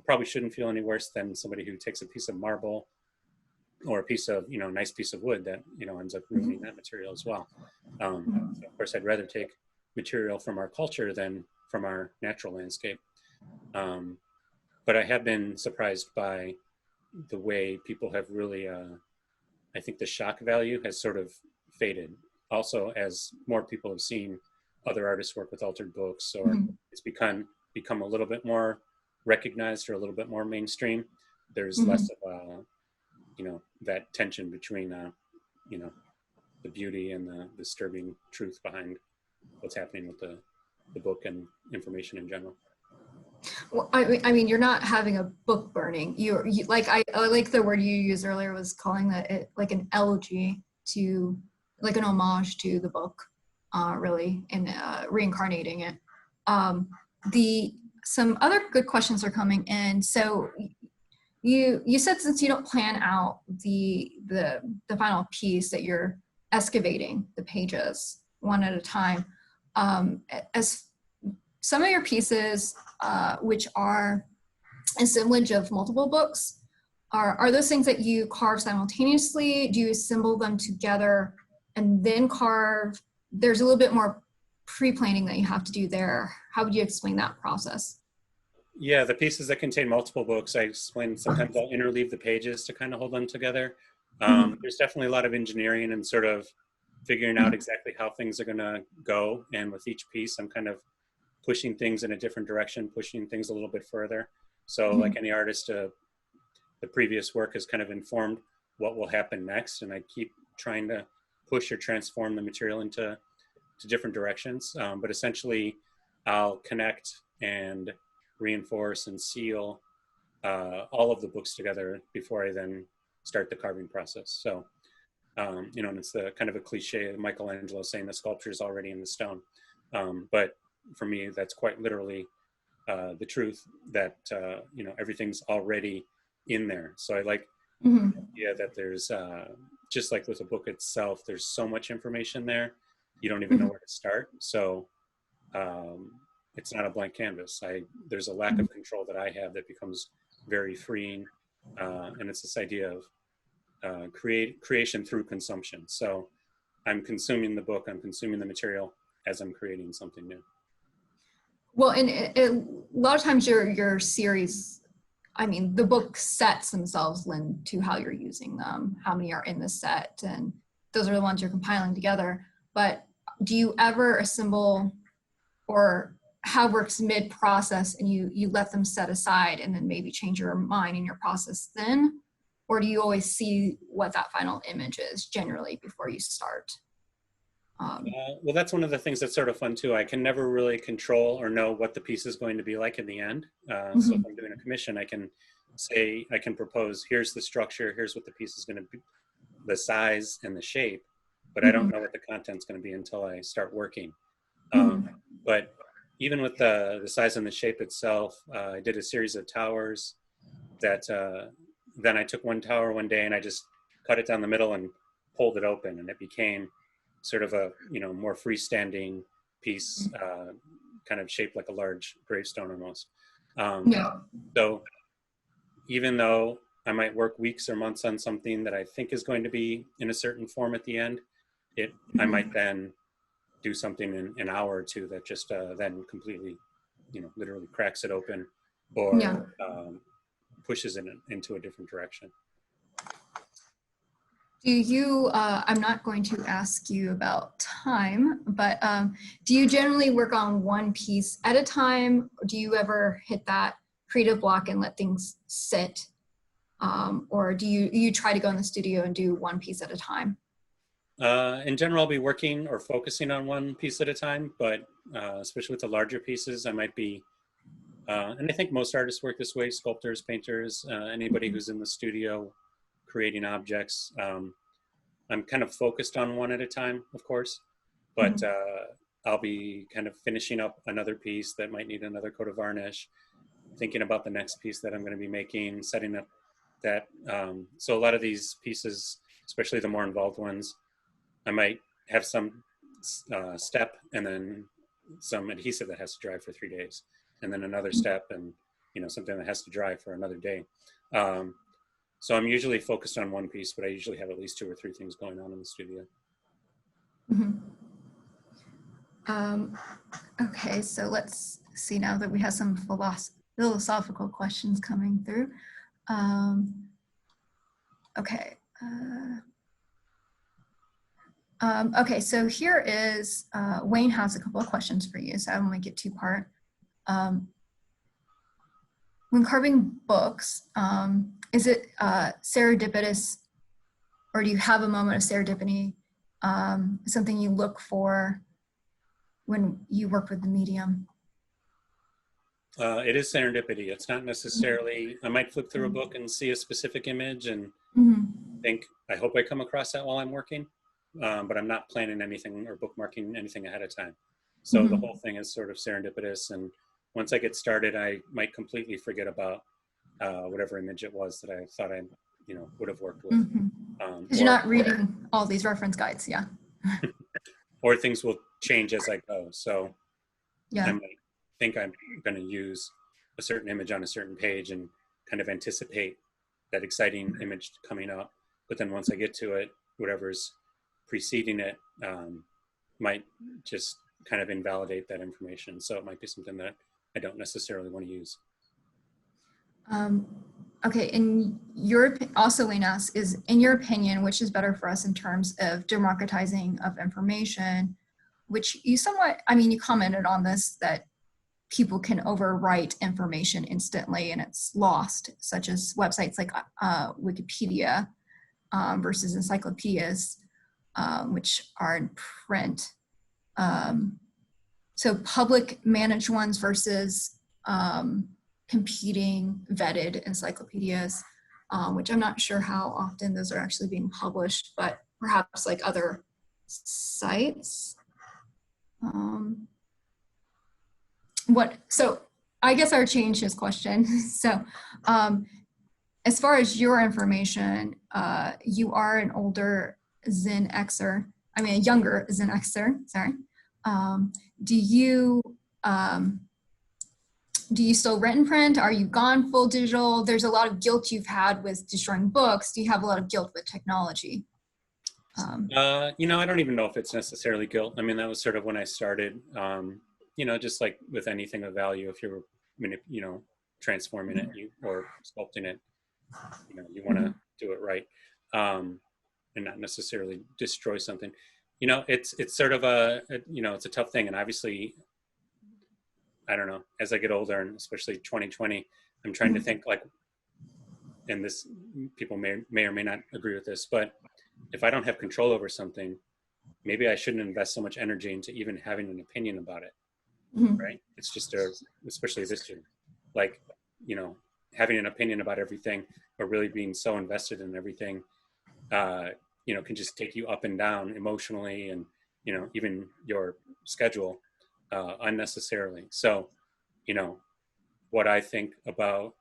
probably shouldn't feel any worse than somebody who takes a piece of marble or a piece of, nice piece of wood that, ends up ruining that material as well. So of course, I'd rather take material from our culture than from our natural landscape. But I have been surprised by the way people have really, I think the shock value has sort of faded. Also, as more people have seen other artists work with altered books, or it's become a little bit more recognized or a little bit more mainstream, there's less of that tension between the beauty and the disturbing truth behind what's happening with the book and information in general. Well, I mean, you're not having a book burning. You like, I like the word you used earlier was calling that like an elegy to, like an homage to the book, really, and reincarnating it. Some other good questions are coming in. So you said, since you don't plan out the final piece, that you're excavating the pages one at a time. As some of your pieces, which are assemblage of multiple books, are those things that you carve simultaneously? Do you assemble them together and then carve? There's a little bit more pre-planning that you have to do there. How would you explain that process? Yeah, the pieces that contain multiple books, I explain, sometimes I'll interleave the pages to kind of hold them together. There's definitely a lot of engineering and sort of figuring out exactly how things are going to go. And with each piece, I'm kind of pushing things in a different direction, pushing things a little bit further. So like any artist, the previous work has kind of informed what will happen next. And I keep trying to push or transform the material into different directions. But essentially, I'll connect and reinforce and seal all of the books together before I then start the carving process. So, and it's the kind of a cliche of Michelangelo saying the sculpture is already in the stone. But for me, that's quite literally the truth, that, everything's already in there. So I like the idea that there's, just like with a book itself, there's so much information there, you don't even know where to start. So it's not a blank canvas. There's a lack of control that I have that becomes very freeing. And it's this idea of creation through consumption. So I'm consuming the book, I'm consuming the material as I'm creating something new. Well, and a lot of times your series, I mean, the book sets themselves lend to how you're using them, how many are in the set, and those are the ones you're compiling together. But do you ever assemble or have works mid-process and you let them set aside and then maybe change your mind in your process then? Or do you always see what that final image is generally before you start? Well, that's one of the things that's sort of fun too. I can never really control or know what the piece is going to be like in the end. So if I'm doing a commission, I can say, I can propose, here's the structure, here's what the piece is going to be, the size and the shape, but I don't know what the content's going to be until I start working. But even with the size and the shape itself, I did a series of towers that then I took one tower one day and I just cut it down the middle and pulled it open, and it became sort of a, you know, more freestanding piece, kind of shaped like a large gravestone almost. So even though I might work weeks or months on something that I think is going to be in a certain form at the end, I might then do something in an hour or two that just then completely, you know, literally cracks it open or pushes it into a different direction. Do you, I'm not going to ask you about time, but do you generally work on one piece at a time? Or do you ever hit that creative block and let things sit? Or do you try to go in the studio and do one piece at a time? In general, I'll be working or focusing on one piece at a time, but especially with the larger pieces, I might be, and I think most artists work this way, sculptors, painters, anybody who's in the studio creating objects. I'm kind of focused on one at a time, of course, but I'll be kind of finishing up another piece that might need another coat of varnish, thinking about the next piece that I'm going to be making, setting up that. So a lot of these pieces, especially the more involved ones, I might have some step and then some adhesive that has to dry for 3 days, and then another step and, you know, something that has to dry for another day. So I'm usually focused on one piece, but I usually have at least 2 or 3 things going on in the studio. Okay, so let's see now that we have some philosophical questions coming through. Okay. Okay, so here is, Wayne has a couple of questions for you, so I will make it 2-part. When carving books, is it serendipitous, or do you have a moment of serendipity, something you look for when you work with the medium? It is serendipity. It's not necessarily, I might flip through a book and see a specific image and think, I hope I come across that while I'm working, but I'm not planning anything or bookmarking anything ahead of time. So the whole thing is sort of serendipitous, and once I get started, I might completely forget about whatever image it was that I thought I, you know, would have worked with. Because you're not reading all these reference guides, yeah. Or things will change as I go. So Yeah. I might think I'm going to use a certain image on a certain page and kind of anticipate that exciting image coming up. But then once I get to it, whatever's preceding it might just kind of invalidate that information. So it might be something that I don't necessarily want to use. Okay, in your, also Wayne asks, is in your opinion, which is better for us in terms of democratizing of information, which you somewhat, I mean, you commented on this, that people can overwrite information instantly and it's lost, such as websites like Wikipedia versus encyclopedias, which are in print. So public managed ones versus competing vetted encyclopedias, which I'm not sure how often those are actually being published, but perhaps like other sites. So I guess I would change his question. So as far as your information, you are an older Xen Xer, I mean a younger Xen Xer, sorry. Do you still rent and print? Are you gone full digital? There's a lot of guilt you've had with destroying books. Do you have a lot of guilt with technology? You know, I don't even know if it's necessarily guilt. I mean, that was sort of when I started, you know, just like with anything of value, if you're, you know, transforming it or sculpting it, you know, you want to do it right. and not necessarily destroy something. You know, it's sort of you know, it's a tough thing. And obviously, I don't know, as I get older, and especially 2020, I'm trying to think like, and this, people may or may not agree with this, but if I don't have control over something, maybe I shouldn't invest so much energy into even having an opinion about it, right? It's just especially this year, like, you know, having an opinion about everything, or really being so invested in everything, you know, can just take you up and down emotionally, and, you know, even your schedule unnecessarily. So, you know, what I think about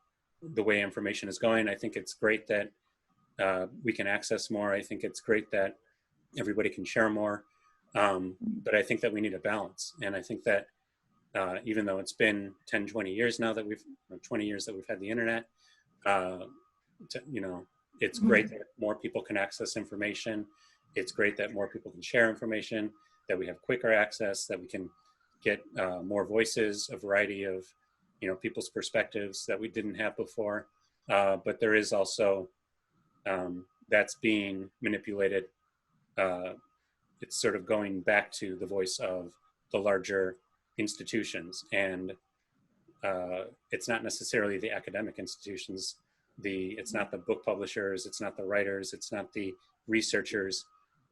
the way information is going, I think it's great that we can access more. I think it's great that everybody can share more. But I think that we need a balance. And I think that even though it's been 10, 20 years now that 20 years that we've had the internet, you know, it's great that more people can access information. It's great that more people can share information, that we have quicker access, that we can get more voices, a variety of, you know, people's perspectives that we didn't have before. But there is also, that's being manipulated. It's sort of going back to the voice of the larger institutions, and it's not necessarily the academic institutions. It's not the book publishers, it's not the writers, it's not the researchers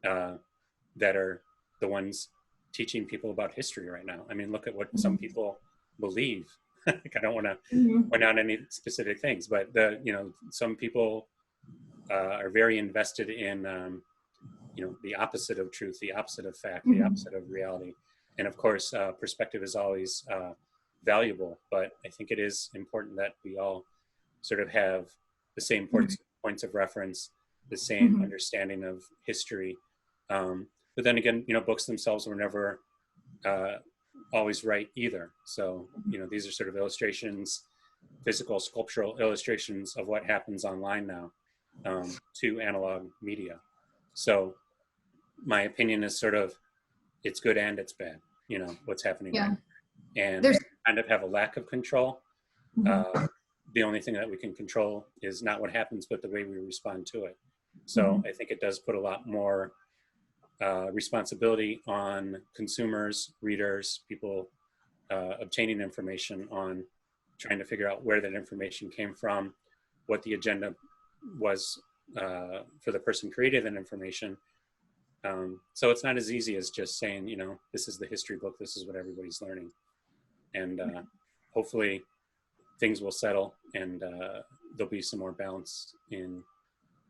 that are the ones teaching people about history right now. I mean, look at what some people believe. Like, I don't want to point out any specific things, but you know, some people are very invested in you know, the opposite of truth, the opposite of fact, the opposite of reality. And of course, perspective is always valuable, but I think it is important that we all sort of have the same points of reference, the same understanding of history. But then again, you know, books themselves were never always right either. So, you know, these are sort of illustrations, physical, sculptural illustrations of what happens online now to analog media. So my opinion is sort of, it's good and it's bad, you know, what's happening now. And we kind of have a lack of control. The only thing that we can control is not what happens, but the way we respond to it. So I think it does put a lot more responsibility on consumers, readers, people obtaining information, on trying to figure out where that information came from, what the agenda was for the person creating that information. So it's not as easy as just saying, you know, this is the history book, this is what everybody's learning. And hopefully things will settle, and there'll be some more balance in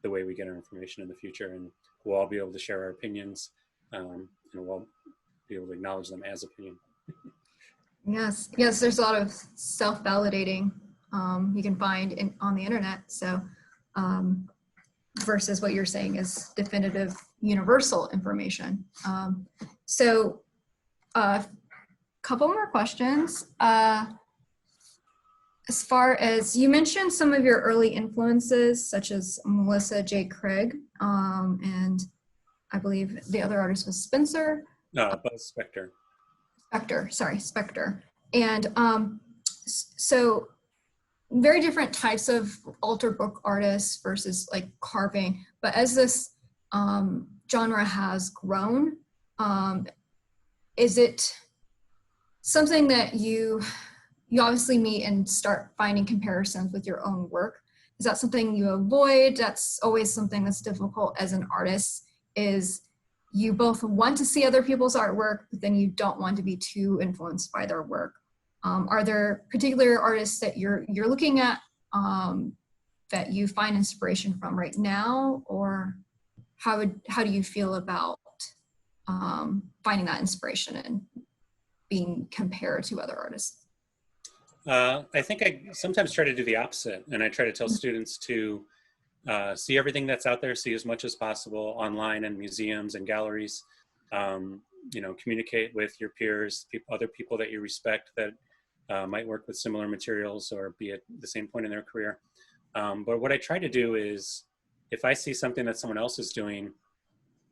the way we get our information in the future, and we'll all be able to share our opinions, and we'll be able to acknowledge them as opinion. Yes, there's a lot of self-validating you can find on the internet. So versus what you're saying is definitive, universal information. So a couple more questions. As far as, you mentioned some of your early influences, such as Melissa J. Craig, and I believe the other artist was Spencer. Buzz Spector. Spector. And so very different types of altar book artists versus like carving. But as this genre has grown, is it something that you obviously meet and start finding comparisons with your own work? Is that something you avoid? That's always something that's difficult as an artist, is you both want to see other people's artwork, but then you don't want to be too influenced by their work. Are there particular artists that you're looking at that you find inspiration from right now, or how do you feel about finding that inspiration and being compared to other artists? I think I sometimes try to do the opposite, and I try to tell students to see everything that's out there, see as much as possible online and museums and galleries. You know, communicate with your peers, other people that you respect that might work with similar materials or be at the same point in their career. But what I try to do is, if I see something that someone else is doing,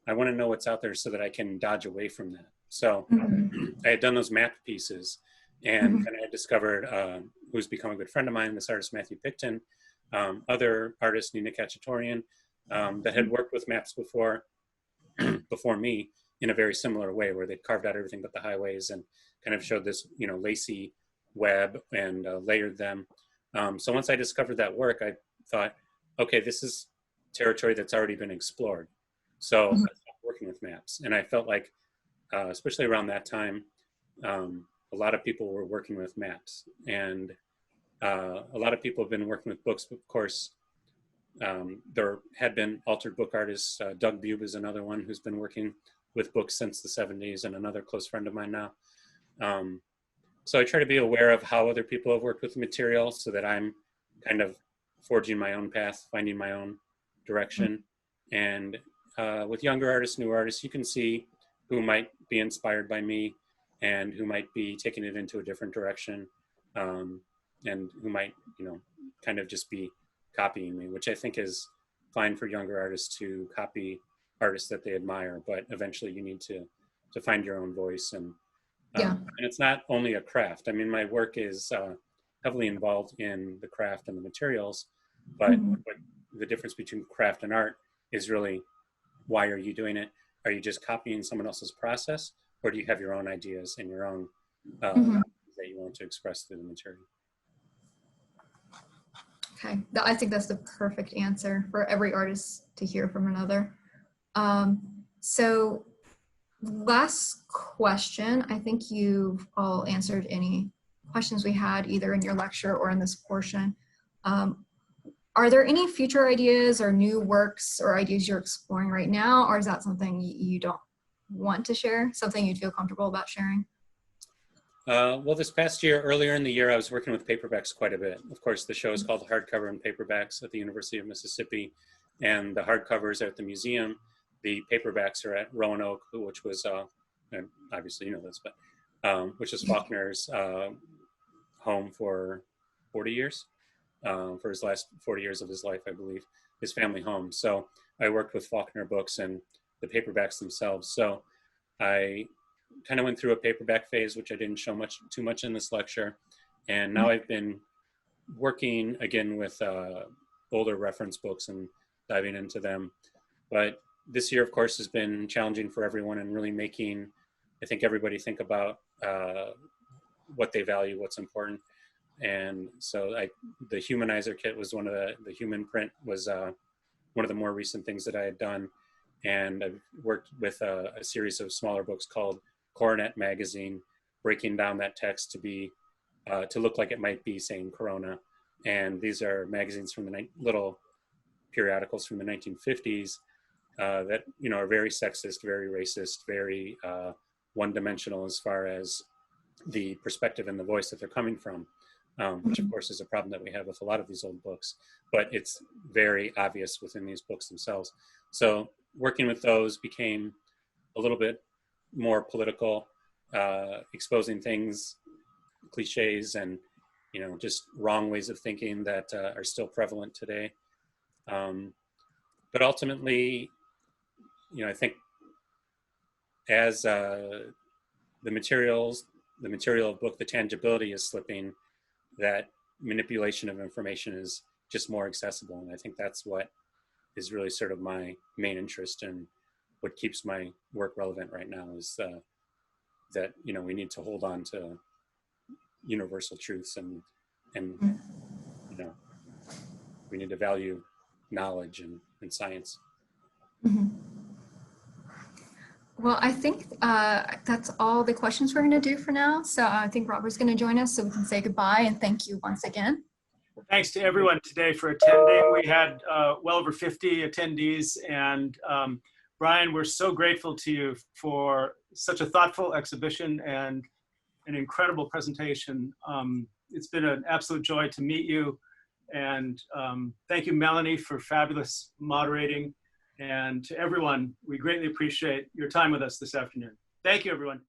I want to know what's out there so that I can dodge away from that. So I had done those map pieces, and I discovered who's become a good friend of mine, this artist Matthew Picton, other artist Nina Khatchatorian, that had worked with maps before before me in a very similar way, where they'd carved out everything but the highways and kind of showed this, lacy web and layered them. So once I discovered that work, I thought, okay, this is territory that's already been explored. So I started working with maps, and I felt like, especially around that time, a lot of people were working with maps, and a lot of people have been working with books. Of course, there had been altered book artists. Doug Bube is another one who's been working with books since the 70s, and another close friend of mine now. So I try to be aware of how other people have worked with material, so that I'm kind of forging my own path, finding my own direction. And with younger artists, new artists, you can see who might be inspired by me and who might be taking it into a different direction, and who might, kind of just be copying me, which I think is fine for younger artists to copy artists that they admire, but eventually you need to find your own voice. And and it's not only a craft. I mean, my work is heavily involved in the craft and the materials, but the difference between craft and art is really, why are you doing it? Are you just copying someone else's process, or do you have your own ideas and your own that you want to express through the material? Okay, I think that's the perfect answer for every artist to hear from another. So last question, I think you've all answered any questions we had either in your lecture or in this portion. Are there any future ideas or new works or ideas you're exploring right now, or is that something you don't want to share, something you'd feel comfortable about sharing? Well, this past year, earlier in the year, I was working with paperbacks quite a bit. Of course, the show is called Hardcover and Paperbacks at the University of Mississippi, and the hardcovers are at the museum. The paperbacks are at Roanoke, which was, and obviously you know this, but which is Faulkner's home for 40 years, for his last 40 years of his life, I believe, his family home. So I worked with Faulkner books and the paperbacks themselves. So I kind of went through a paperback phase, which I didn't show too much in this lecture. And now I've been working again with older reference books and diving into them. But this year, of course, has been challenging for everyone, and really making, I think, everybody think about what they value, what's important. And so the Humanizer kit was one of the human print was one of the more recent things that I had done. And I've worked with a series of smaller books called Coronet Magazine, breaking down that text to be to look like it might be saying Corona. And these are magazines from the little periodicals from the 1950s that are very sexist, very racist, very one-dimensional as far as the perspective and the voice that they're coming from, which of course is a problem that we have with a lot of these old books, but it's very obvious within these books themselves. So working with those became a little bit more political, exposing things, cliches, and just wrong ways of thinking that are still prevalent today. But ultimately, I think as the material of book, the tangibility is slipping, that manipulation of information is just more accessible. And I think that's what is really sort of my main interest, and what keeps my work relevant right now is that we need to hold on to universal truths, and we need to value knowledge and science. Well, I think that's all the questions we're going to do for now. So I think Robert's going to join us so we can say goodbye and thank you once again. Thanks to everyone today for attending. We had well over 50 attendees, and Brian, we're so grateful to you for such a thoughtful exhibition and an incredible presentation. It's been an absolute joy to meet you, and thank you, Melanie, for fabulous moderating. And to everyone, we greatly appreciate your time with us this afternoon. Thank you, everyone.